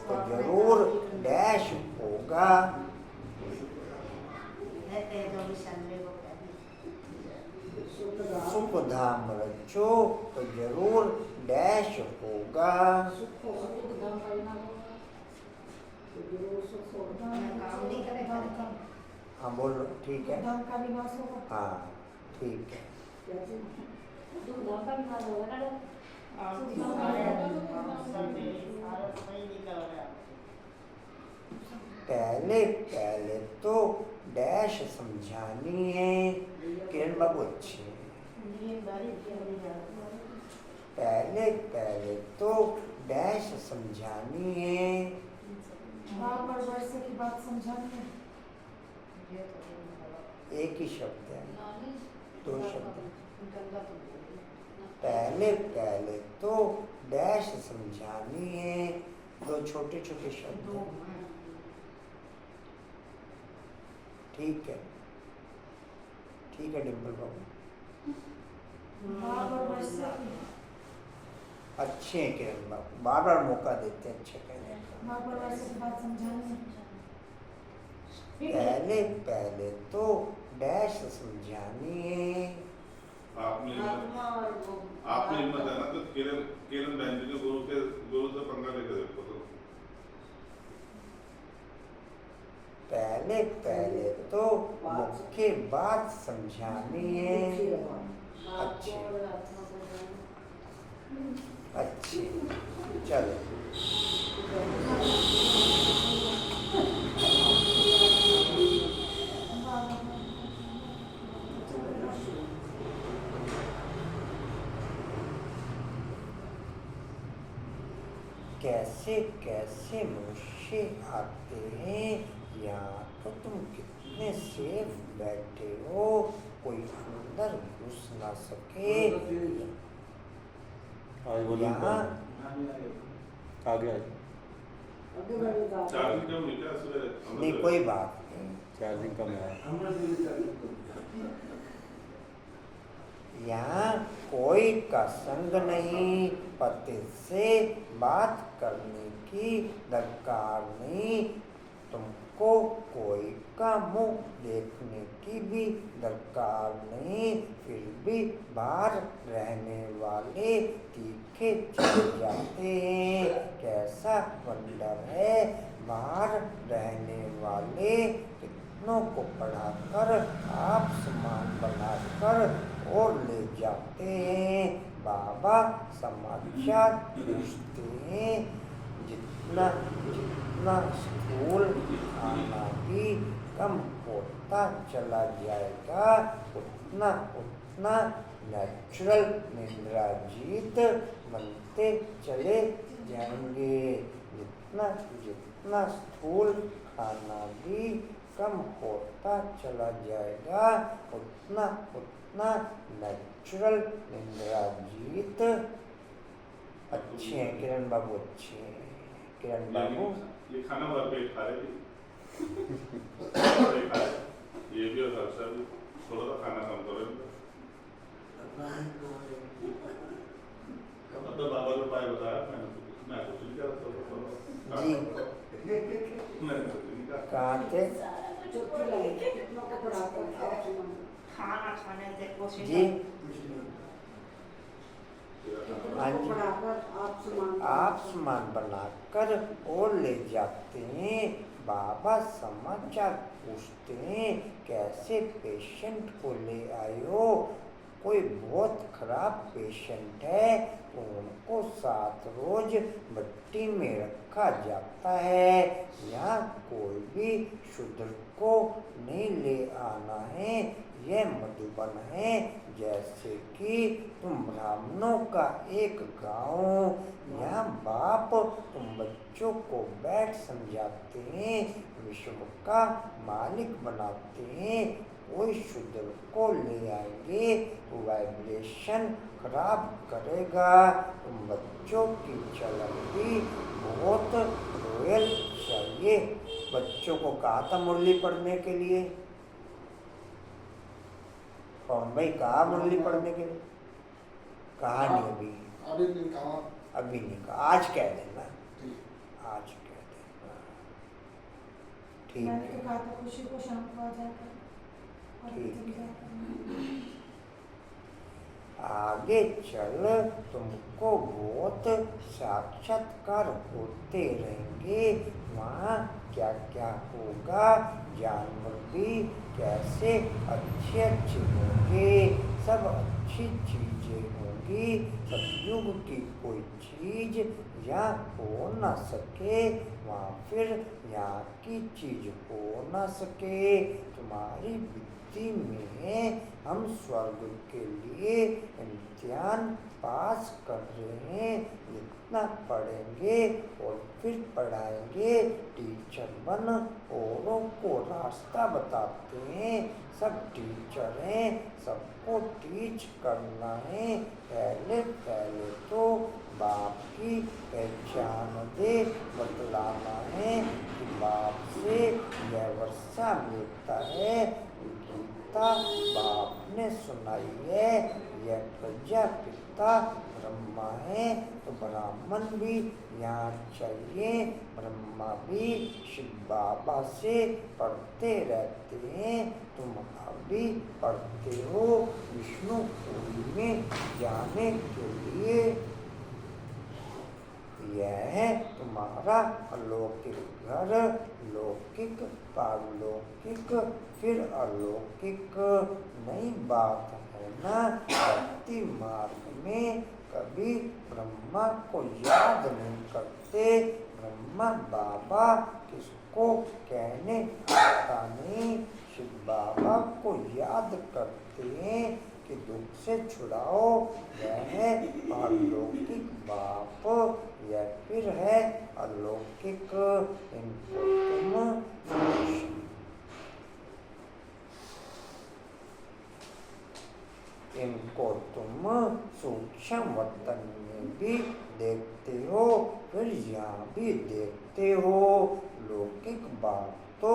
तो जरूर डैश होगा। है तेज हो विशाले को कहती। सुख धाम रचो तो जरूर डैश होगा। सुख हो, एकदम करना होगा। तो जरूर सुख हो। काम नहीं करे धाम का, हाँ बोलो, ठीक है। धाम का विनाश होगा। हाँ ठीक है। कैसे धूमधाम का विनाश होगा ना। पहले पहले तो डैश समझानी है। किरण बाबू अच्छे हैं। पहले पहले तो डैश समझानी है। भाव और वर्षे की बात समझानी है। एक ही शब्द है, दो शब्द। गंदा तो बोल पहले पहले तो डैश समझानी है, दो छोटे छोटे शब्द दो हैं। ठीक है, ठीक है डिम्पल बाबू, बाप और बच्चे अच्छे हैं किरण बाबू, बार बार मौका देते हैं अच्छे कहने का। बाप और बच्चे की बात समझानी है। पहले पहले तो डैश समझानी है। आपने आत्मा और वो आपने हिम्मत है ना, तो किरण किरण बहन जी के गुरु से पंगा लेकर देखो तो। पहले पहले तो मुख्य बात समझानी है। अच्छी और आत्मा को जानो। अच्छी, चलो कैसे कैसे मनुष्य आते हैं यहाँ, तो तुम कितने सेफ बैठे हो, कोई अंदर घुस ना सके। यहाँ आगे आगे आगे बढ़ेगा। चार्जिंग कम नहीं क्या सवेरे? नहीं कोई बात नहीं, चार्जिंग कम है। यहाँ कोई का संग नहीं, पति से बात करने की दरकार नहीं, तुमको कोई का मुंह देखने की भी दरकार नहीं, फिर भी बाहर रहने वाले तीखे चले जाते हैं। कैसा वंडर है, बाहर रहने वाले कितनों को पढ़ाकर आप समान बनाकर और ले जाते हैं। बाबा समाचार पूछते हैं, जितना जितना स्थूल खाना भी कम होता चला जाएगा, उतना उतना नेचुरल निंद्राजीत बनते चले जाएंगे। जितना जितना स्थूल खाना भी कम होता चला जाएगा, उतना उतना नेचुरल इंद्राजीत। अच्छे हैं किरण बाबू, अच्छे हैं किरण बाबू। ये खाना भर पेट खा रहे थे। ये भी और हर्षा भी थोड़ा सा खाना कम करो। अब तो बाबा ने पाए बताया, मैं कुछ नहीं कर सकता जी मैं कुछ नहीं कर कहाँ थे चुटकी लगे, कितनों को पढ़ाकर आप सुनाओ। खाना खाने से कोशिश जी? कितनों हाँ को जी। पढ़ाकर आप समान आप सामान बनाकर और ले जाते हैं। बाबा समाचार पूछते हैं, कैसे पेशेंट को ले आए हो? कोई बहुत खराब पेशेंट है, तो उनको 7 रोज भट्टी में रखा जाता है। यहाँ कोई भी शूद्र को नहीं ले आना है, यह मधुबन है, जैसे कि तुम ब्राह्मणों का एक गांव। यहाँ बाप तुम बच्चों को बैठ समझाते हैं, विश्व का मालिक बनाते हैं। कोई शूद्र को ले आएंगे तो वाइब्रेशन खराब करेगा। तुम बच्चों की चलन भी बहुत रोयल चाहिए। बच्चों को कहा था मुरली पढ़ने के लिए, कौन भाई कहा मुरली पढ़ने के लिए? कहा नहीं अभी, अभी नहीं कहा। अभी नहीं कहा, आज कह देना, आज कह देना। ठीक मैंने तो है, कहा था खुशी को शाम को आ जाकर और ठीक चली है। जाकर। आगे चल तुमको बहुत साक्षात्कार होते रहेंगे। वहाँ क्या क्या होगा, जानवर भी कैसे अच्छे अच्छे होंगे, सब अच्छी चीजें होंगी। सतयुग की कोई चीज यहाँ हो ना सके, वहाँ फिर यहाँ की चीज हो ना सके। तुम्हारी स्थिति में हम स्वर्ग के लिए इम्तिहान पास कर रहे हैं, इतना पढ़ेंगे और फिर पढ़ाएंगे, टीचर बन औरों को रास्ता बताते हैं, सब टीचर हैं, सबको टीच करना है। पहले पहले तो बाप की पहचान दे, बतलाना है कि बाप से यह वर्षा मिलता है, गीता बाप ने सुनाई है, यह प्रजापिता ब्रह्मा है, तो ब्राह्मण भी यहाँ चाहिए। ब्रह्मा भी शिव बाबा से पढ़ते रहते हैं, तुम अभी पढ़ते हो विष्णुपुरी में जाने के लिए। यह है तुम्हारा अलौकिक घर, लौकिक पारलौकिक फिर अलौकिक। नई बात है ना, भक्ति मार्ग में कभी ब्रह्मा को याद नहीं करते। ब्रह्मा बाबा किसको कहने आता नहीं, शिव बाबा को याद करते हैं कि दुख से छुड़ाओ। यह है अलौकिक बाप, यह फिर है अलौकिक। इनको तुम सूक्ष्म वतन में भी देखते हो, फिर यहाँ भी देखते हो। लौकिक बाप तो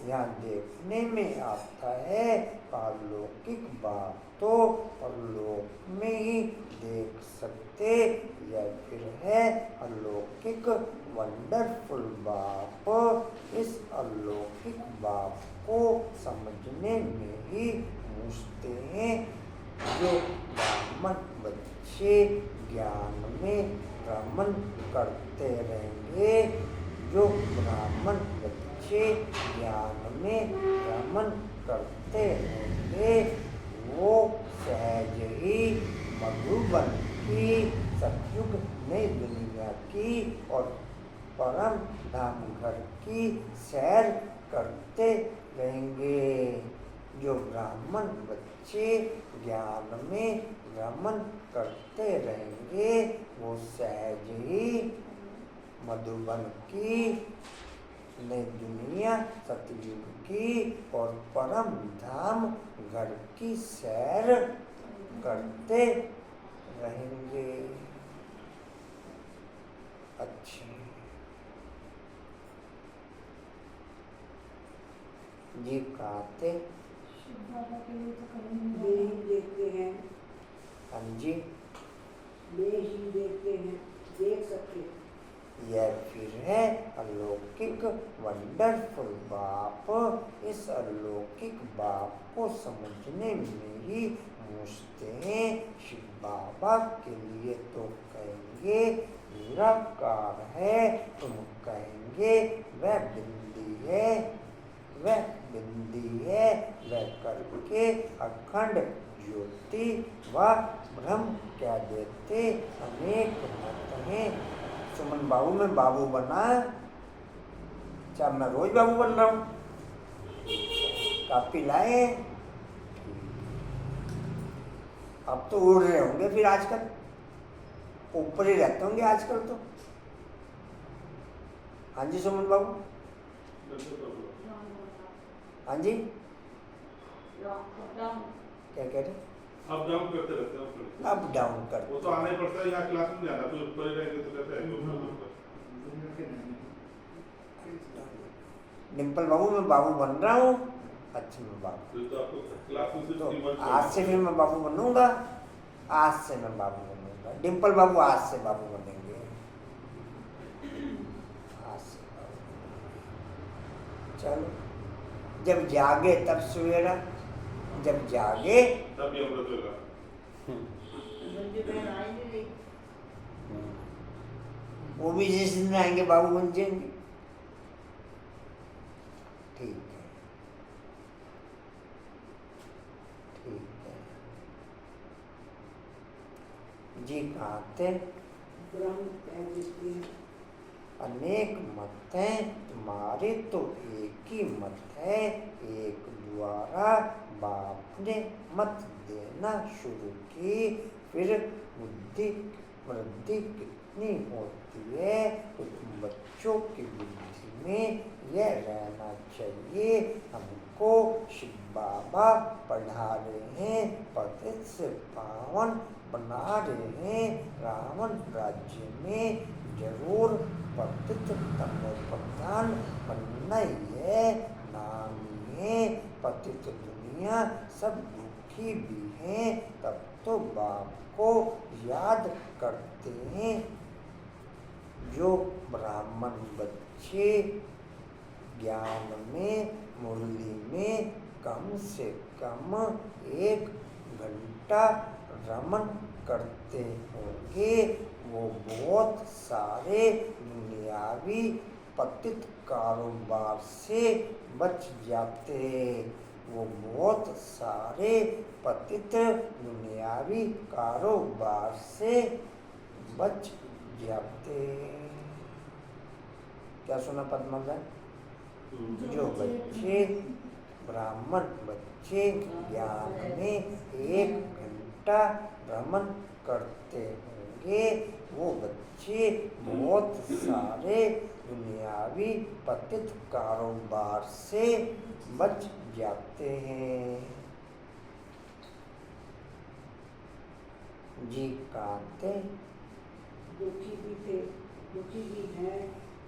यहाँ देखने में आता है, पारलौकिक बाप तो परलोक में ही देख सकते। यह फिर है अलौकिक वंडरफुल बाप। इस अलौकिक बाप को समझने में ही मुझते हैं जो ब्राह्मण बच्चे ज्ञान में भ्रमण करते रहेंगे, जो ब्राह्मण बच्चे ज्ञान में भ्रमण करते रहेंगे, वो सहज ही मधुबन की सतयुग नई दुनिया की और परम धाम घर की सैर करते रहेंगे। जो ब्राह्मण बच्चे ज्ञान में भ्रमण करते रहेंगे, वो सहज ही मधुबन की नई दुनिया सतयुग की और परम धाम घर की सैर करते रहेंगे। अच्छे जी कहते शिव बाबा के लिए तो कहीं वे नहीं ही देखते हैं, हाँ जी, वे ही देखते हैं, देख सकते हैं। यह फिर है अलौकिक वंडरफुल बाप। इस अलौकिक बाप को समझने में ही मुझते हैं। शिव बाबा के लिए तो कहेंगे निराकार है, तुम कहेंगे वह बिंदी है, वह बिंदी है, वह करके अखंड ज्योति व ब्रह्म कह देते। अनेक मत हैं। सुमन बाबू में बाबू बना, क्या मैं रोज बाबू बन रहा हूँ? कापी लाए, अब तो उड़ रहे होंगे फिर आजकल, ऊपर ही रहते होंगे आजकल तो। हाँ जी सुमन बाबू, हाँ जी क्या कह रहे? अप डाउन करते रहते हैं। अप डाउन कर, वो तो आना ही पड़ता है, यहाँ क्लास में जाना तो ऊपर ही रहेंगे तो कहते हैं। डिम्पल बाबू मैं बाबू बन रहा हूँ। अच्छा मैं बाबू, तो आपको क्लास में तो सिर्फ आज से फिर मैं बाबू बनूंगा, आज से मैं बाबू बनूंगा। डिम्पल बाबू आज से बाबू बनेंगे, आज से बाबू। चलो, जब जागे तब सवेरा, जब जागे तब ये अमृत होगा। वो भी जिस दिन आएंगे बाबू बन जाएंगे। ठीक है, ठीक है जी। कहते ब्रह्म कह देते हैं। अनेक मत हैं, तुम्हारे तो एक ही मत है। एक द्वारा बाप ने मत देना शुरू की, फिर बुद्धि वृद्धि कितनी होती है तो बच्चों की बुद्धि में यह रहना चाहिए हमको शिव बाबा पढ़ा रहे हैं, पतित से पावन बना रहे हैं, रावण राज्य में जरूर पतित तमोप्रधान बनना ही है, नाम है पतित दुनिया सब दुखी भी हैं, तब तो बाप को याद करते हैं। जो ब्राह्मण बच्चे ज्ञान में मुरली में कम से कम 1 घंटा रमन करते होंगे, वो बहुत सारे दुनियावी पतित कारोबार से बच जाते, वो बहुत सारे पतित दुनियावी कारोबार से बच जाते। क्या सुना पद्मा बहन? जो बच्चे ब्राह्मण बच्चे ज्ञान में 1 घंटा भ्रमण करते होंगे, वो बच्चे बहुत सारे दुनियावी पतित कारोबार से बच जाते हैं। जी कांते दुखी भी थे, दुखी भी हैं,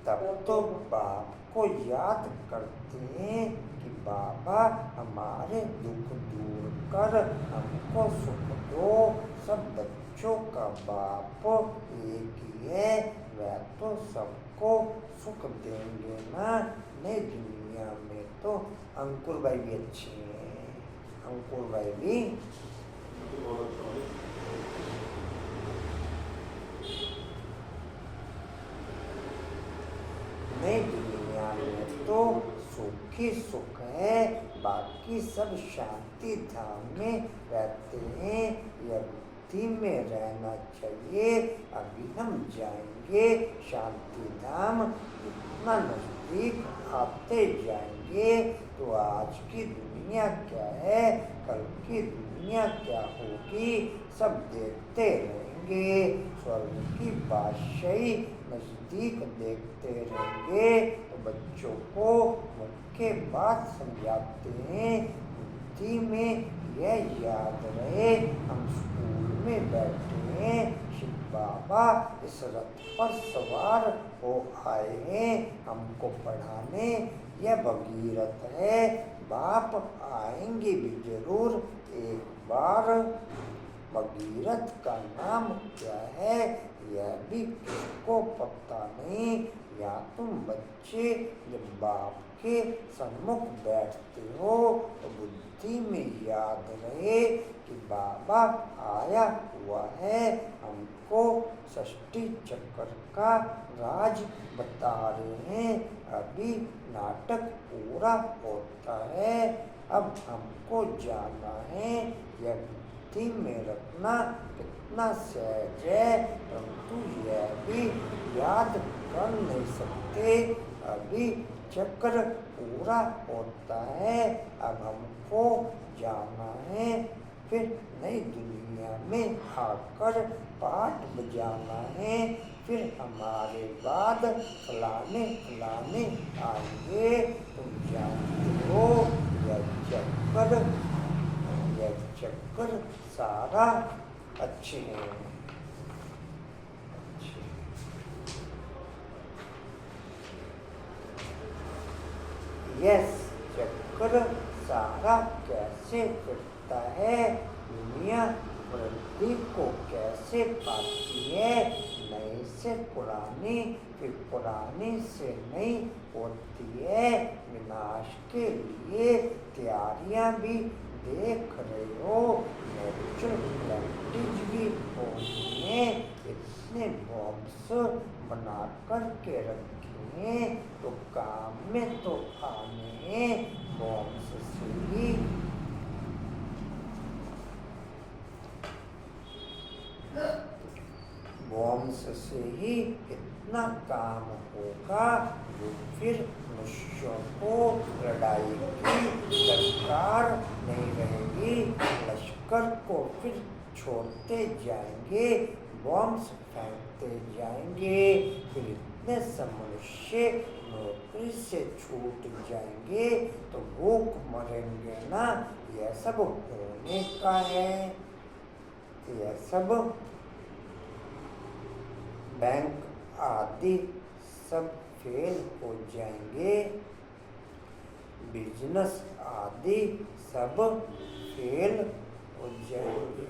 तब तो बाप को याद करते हैं कि बाबा हमारे दुख दूर कर हमको सुख दो। सब बच्चों का बाप एक ही है, वह तो सबको सुख देंगे ना। नई दुनिया में तो अंकुर भाई भी अच्छे हैं, अंकुर भाई भी नई दुनिया में तो सुख ही सुख है, बाकी सब शांति धाम में रहते हैं। यह बुद्धि में रहना चाहिए। अभी हम जाएंगे शांति धाम, जितना नजदीक आते जाएंगे तो आज की दुनिया क्या है, कल की दुनिया क्या होगी, सब देखते रहेंगे। स्वर्ग की बादशाही नजदीक देखते रहेंगे। तो बच्चों को मुख्य बात समझाते हैं, बुद्धि में यह याद रहे हम स्कूल में बैठे हैं, शिव बाबा इस रथ पर सवार हो आए हैं हमको पढ़ाने। यह भगीरथ है, बाप आएंगे भी जरूर एक बार। भगीरथ का नाम क्या है यह भी किसको पता नहीं। या तुम बच्चे जब बाप के सन्मुख बैठते हो तो बुद्धि में याद रहे कि बाबा आया हुआ है, हमको षष्ठी चक्र का राज बता रहे हैं। अभी नाटक पूरा होता है, अब हमको जाना है। यह बुद्धि में रखना कितना सहज है, परंतु यह भी याद कर नहीं सकते। अभी चक्र पूरा होता है, अब हमको जाना है, फिर नई दुनिया में आकर पाठ बजाना है। फिर हमारे बाद फलाने फलाने आएंगे। तुम जानते हो यह चक्कर सारा अच्छे हैं। यस, चक्कर सारा कैसे फिरता है, दुनिया वृद्धि को कैसे पाती है, नई से पुरानी फिर पुरानी से नई होती है। विनाश के लिए तैयारियां भी देख रहे हो, नेचुरल प्रैक्टिस भी होती है। इतने बॉम्ब्स बना कर के रखे हैं तो काम में तो आने हैं बॉम्ब्स से ही। बॉम्ब वंश से ही इतना काम होगा जो फिर मनुष्यों को लड़ाई की दरकार नहीं रहेगी। लश्कर को फिर छोड़ते जाएंगे, बॉम्ब्स फेंकते जाएंगे, फिर इतने सब मनुष्य नौकरी से छूट जाएंगे तो भूख मरेंगे ना। यह सब होने का है। यह सब बैंक आदि सब फेल हो जाएंगे, बिजनेस आदि सब फेल हो जाएंगे।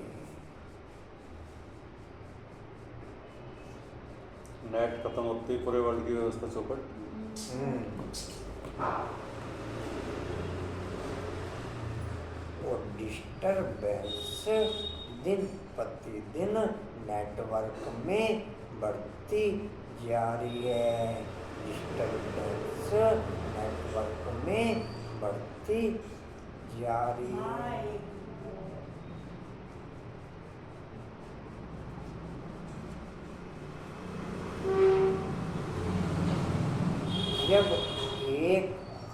नेट खत्म होते ही पूरे वर्ल्ड की व्यवस्था चौपट। और डिस्टर्बेंस दिन प्रतिदिन नेटवर्क में बढ़ती जा रही है। डिस्टर्बेंस नेटवर्क में बढ़ती जा रही है। जब एक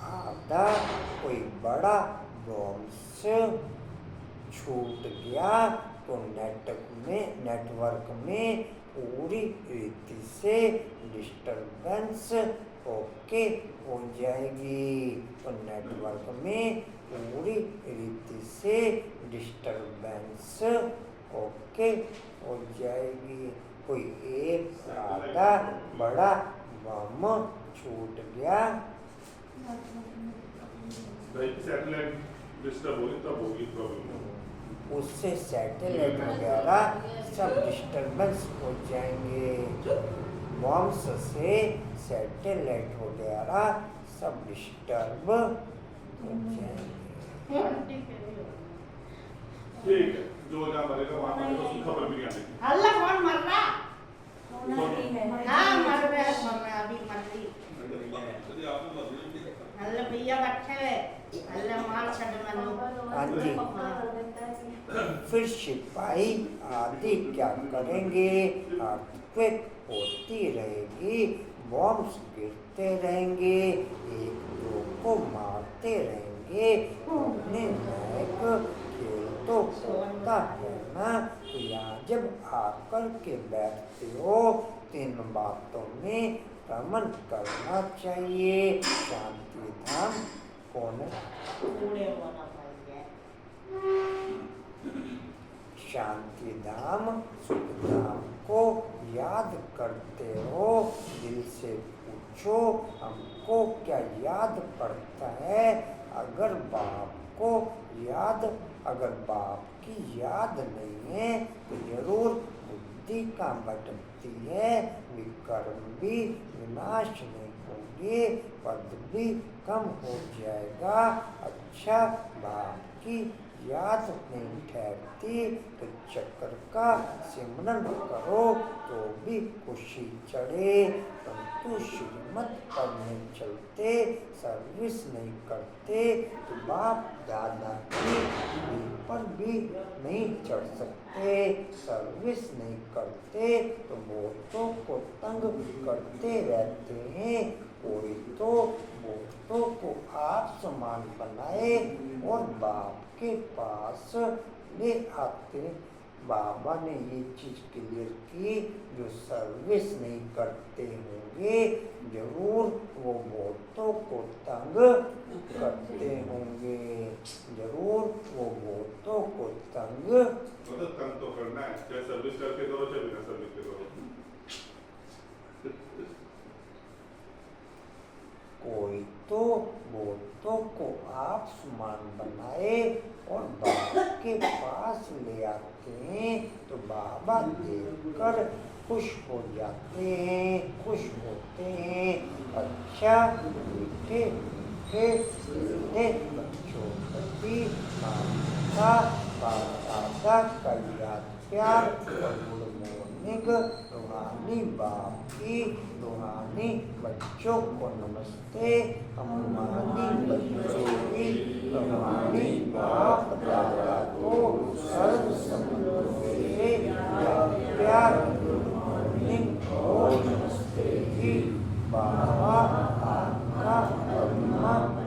आधा कोई बड़ा बॉम्ब्स छूट गया तो नेटवर्क में पूरी रीति से डिस्टर्बेंस ओके हो जाएगी। तो नेटवर्क में पूरी रीति से डिस्टर्बेंस ओके हो जाएगी। कोई एक आधा बड़ा बम छूट गया, सैटेलाइट डिस्टर्ब होगी तब होगी प्रॉब्लम। उससे सैटेलाइट वगैरह सब डिस्टर्बेंस हो जाएंगे। बॉम्ब्स से सैटेलाइट वगैरह सब डिस्टर्ब हो जाएंगे। ठीक है, जो जहाँ मरेगा वहाँ मरेगा, उसकी खबर भी नहीं आने की। अल्लाह कौन मर रहा? हाँ मर रहा अभी मर रही। अल्लाह भैया बैठे हुए, अल्लाह मार छड़ मनो। हाँ जी। फिर सिपाही आदि क्या करेंगे? अर्थक्वेक होती रहेगी, बॉम्ब्स गिरते रहेंगे, एक दो को मारते रहेंगे। अपने नायक खेल तो होता है ना। तो यहाँ जब आकर के बैठते हो, 3 बातों में रमन करना चाहिए। शांति धाम कौन है? शांति धाम सुख धाम को याद करते हो। दिल से पूछो हमको क्या याद पड़ता है? अगर बाप की याद नहीं है तो जरूर बुद्धि काम भटकती है, विकर्म भी विनाश नहीं होंगे, पद भी कम हो जाएगा। अच्छा बाप की याद नहीं ठहरती तो चक्र का सिमरन करो तो भी खुशी चढ़े, परंतु श्रीमत पढ़ने चलते सर्विस नहीं करते तो बाप दादा की पर भी नहीं चढ़ सकते। सर्विस नहीं करते तो बहुतों को तंग करते रहते हैं। कोई तो बहुतों को आप समान बनाए और बाप के पास ले आते। बाबा ने ये चीज क्लियर की, जो सर्विस नहीं करते होंगे जरूर वो बहुतों को तंग करते होंगे, जरूर वो बहुतों को तंग। मतलब तंग तो करना है, चाहे सर्विस करके करो चाहे बिना सर्विस के करो। कोई तो बहुतों को आप समान बनाए और बाबा के पास ले आते हैं तो बाबा देखकर खुश हो जाते हैं, खुश होते हैं। अच्छा मीठे मीठे सीधे बच्चों प्रति माता दादा का याद प्यार, गुड मॉर्निंग रूहानी बाप की, रूहानी बच्चों को नमस्ते, रूहानी बच्चों की, रूहानी बाप दादा को सर्व समझ से याद प्यार, गुड मॉर्निंग बाबा आपका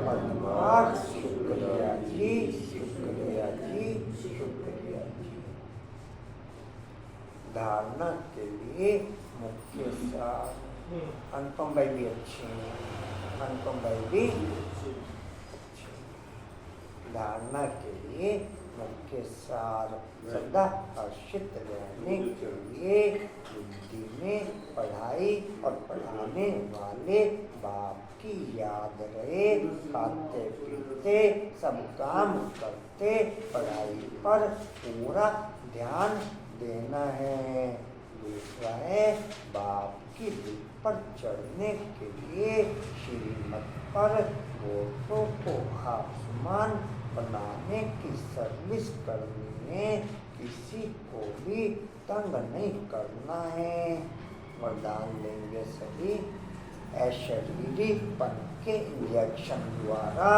पदभार शुक्रिया जी, शुक्रिया जी, शुक्रिया जी। धारणा के लिए मुख्य सार, अनुपम भाई भी अच्छे हैं, अनुपम भाई भी अच्छे। धारणा के लिए मुख्य सार, सदा हर्षित रहने के लिए बुद्धि में पढ़ाई और पढ़ाने वाले बाप की याद रहे, खाते पीते सब काम करते पढ़ाई पर पूरा ध्यान देना है। दूसरा है बाप की दिल पर चढ़ने के लिए श्रीमत पर वोटों को आसमान बनाने की सर्विस करनी है, किसी को भी तंग नहीं करना है। वरदान लेंगे सभी। अशरीरीपन के इंजेक्शन द्वारा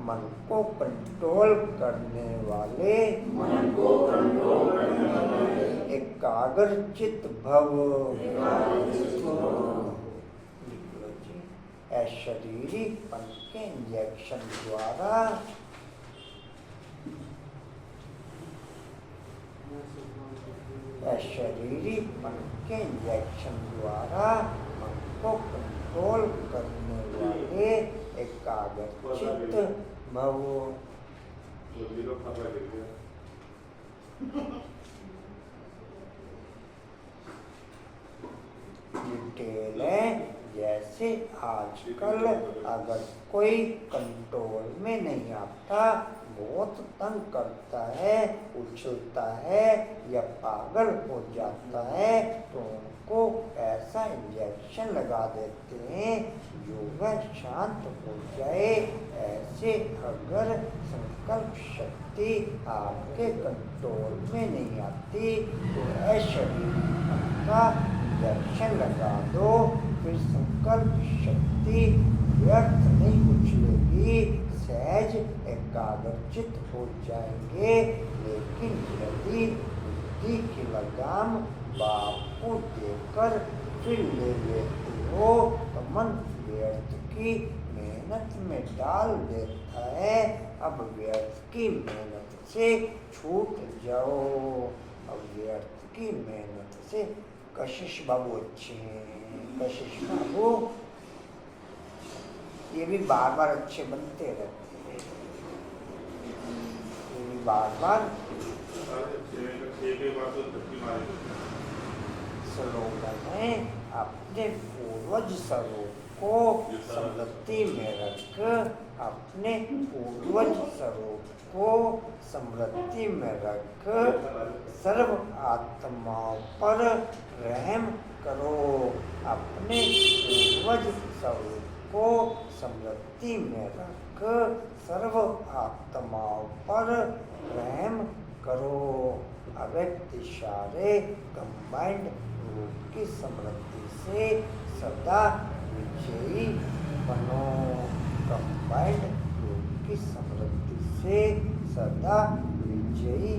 मन को कंट्रोल करने वाले एकाग्रचित भव। अशरीरीपन के इंजेक्शन द्वारा अशरीरीपन के इंजेक्शन द्वारा मन को कंट्रोल करने वाले एकाग्रचित भव। डिटेल है, जैसे आजकल अगर कोई कंट्रोल में नहीं आता, बहुत तंग करता है, उछलता है या पागल हो जाता है, तो उनको ऐसा इंजेक्शन लगा देते हैं जो वह शांत हो जाए। ऐसे अगर संकल्प शक्ति आपके कंट्रोल में नहीं आती तो अशरीरीपन का इंजेक्शन लगा दो, फिर संकल्प शक्ति व्यर्थ नहीं उछलेगी, सहज एकाग्रचित हो जाएंगे। लेकिन यदि बुद्धि की लगाम बाप को देकर फिर ले लेते हो तो मन व्यर्थ की मेहनत में डाल देता है। अब व्यर्थ की मेहनत से छूट जाओ। अब व्यर्थ की मेहनत से कशिश बाबू अच्छे हैं, कशिश बाबू ये भी बार बार अच्छे बनते रहते हैं, ये भी बार बार स्लोगन है। अपने पूर्वज स्वरूप को स्मृति में रख, अपने पूर्वज स्वरूप को स्मृति में रख, सर्व आत्माओं पर रहम करो। अपने पूर्वज स्वरूप को स्मृति में रख, सर्व आत्माओं पर रहम करो। अव्यक्त इशारे कंबाइंड रूप की स्मृति से सदा विजयी बनो। कंबाइंड रूप की स्मृति से सदा विजयी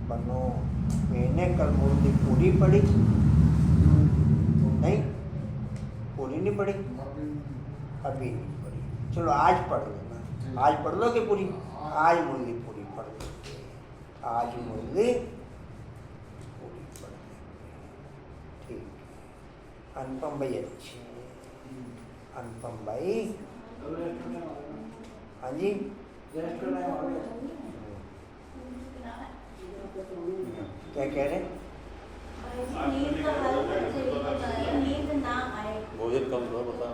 बनो। मैंने कल मुर्दी पूरी पढ़ी नहीं, पूरी नहीं पढ़ी, अभी नहीं पढ़ी। चलो आज पढ़ लेना, आज पढ़ लोगे पूरी, आज मुरली पूरी पढ़ लेंगे, आज मुरली पूरी पढ़ लेंगे। ठीक है, अनुपम भाई अच्छे हैं, अनुपम भाई। हाँ जी, क्या कह रहे हैं? नींद ना आए, भोजन कम करो, बता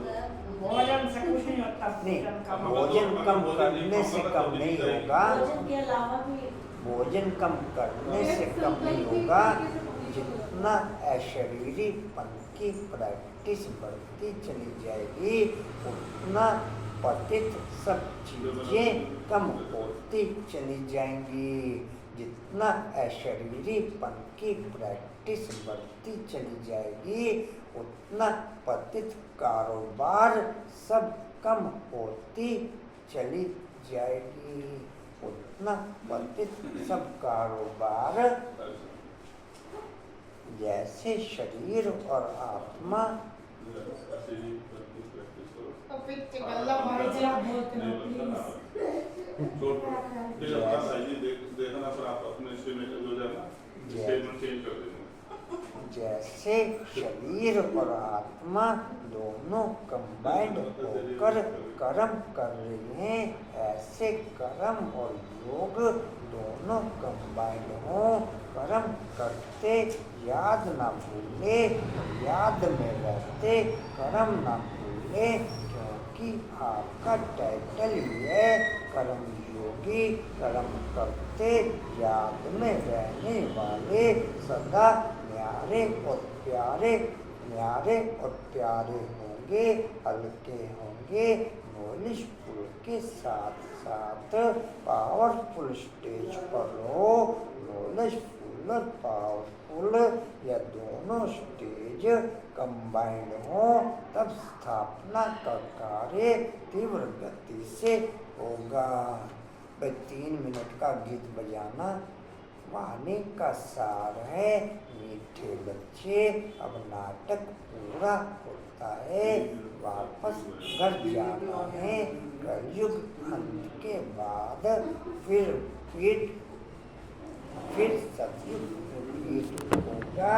भोजन से कुछ नहीं होता। नहीं, भोजन कम करने से कम नहीं होगा, भोजन के अलावा भी भोजन कम करने से कम नहीं होगा। जितना अशरीरीपन की प्रैक्टिस बढ़ती चली जाएगी, उतना पतित सब चीजें कम होती चली जाएंगी। जितना अशरीरीपन की प्रैक्टिस बढ़ती चली जाएगी, उतना पतित कारोबार सब कम होती चली जाएगी। उतना पतित सब कारोबार जैसे शरीर और आत्मा ऐसे ही करके प्रैक्टिस करो अब पीछे गल्ला मारे जी आप बोलते नहीं रहो बनता प्लीज छोड़ फिर अपना साइज देखना पर आप अपने स्टेटमेंट जो जाना स्टेटमेंट चेंज कर देना जैसे शरीर और आत्मा दोनों कंबाइंड होकर कर्म कर रहे हैं, ऐसे कर्म और योग दोनों कंबाइंड हो कर्म करते याद ना भूले, याद में रहते कर्म ना भूले, क्योंकि आपका टाइटल ही है कर्म योगी। कर्म करते याद में रहने वाले सदा न्यारे और प्यारे होंगे, हल्के होंगे, नॉलेज फुल के साथ साथ पावरफुल स्टेज पर हो। नॉलेज फुल और पावरफुल या दोनों स्टेज कंबाइंड हो, तब स्थापना का कार्य तीव्र गति से होगा। 3 मिनट का गीत बजाना वाणी का सार है। मीठे बच्चे, अब नाटक पूरा होता है, वापस घर जाना है। कलयुग अंत के बाद फिर सतयुग रिपीट होगा।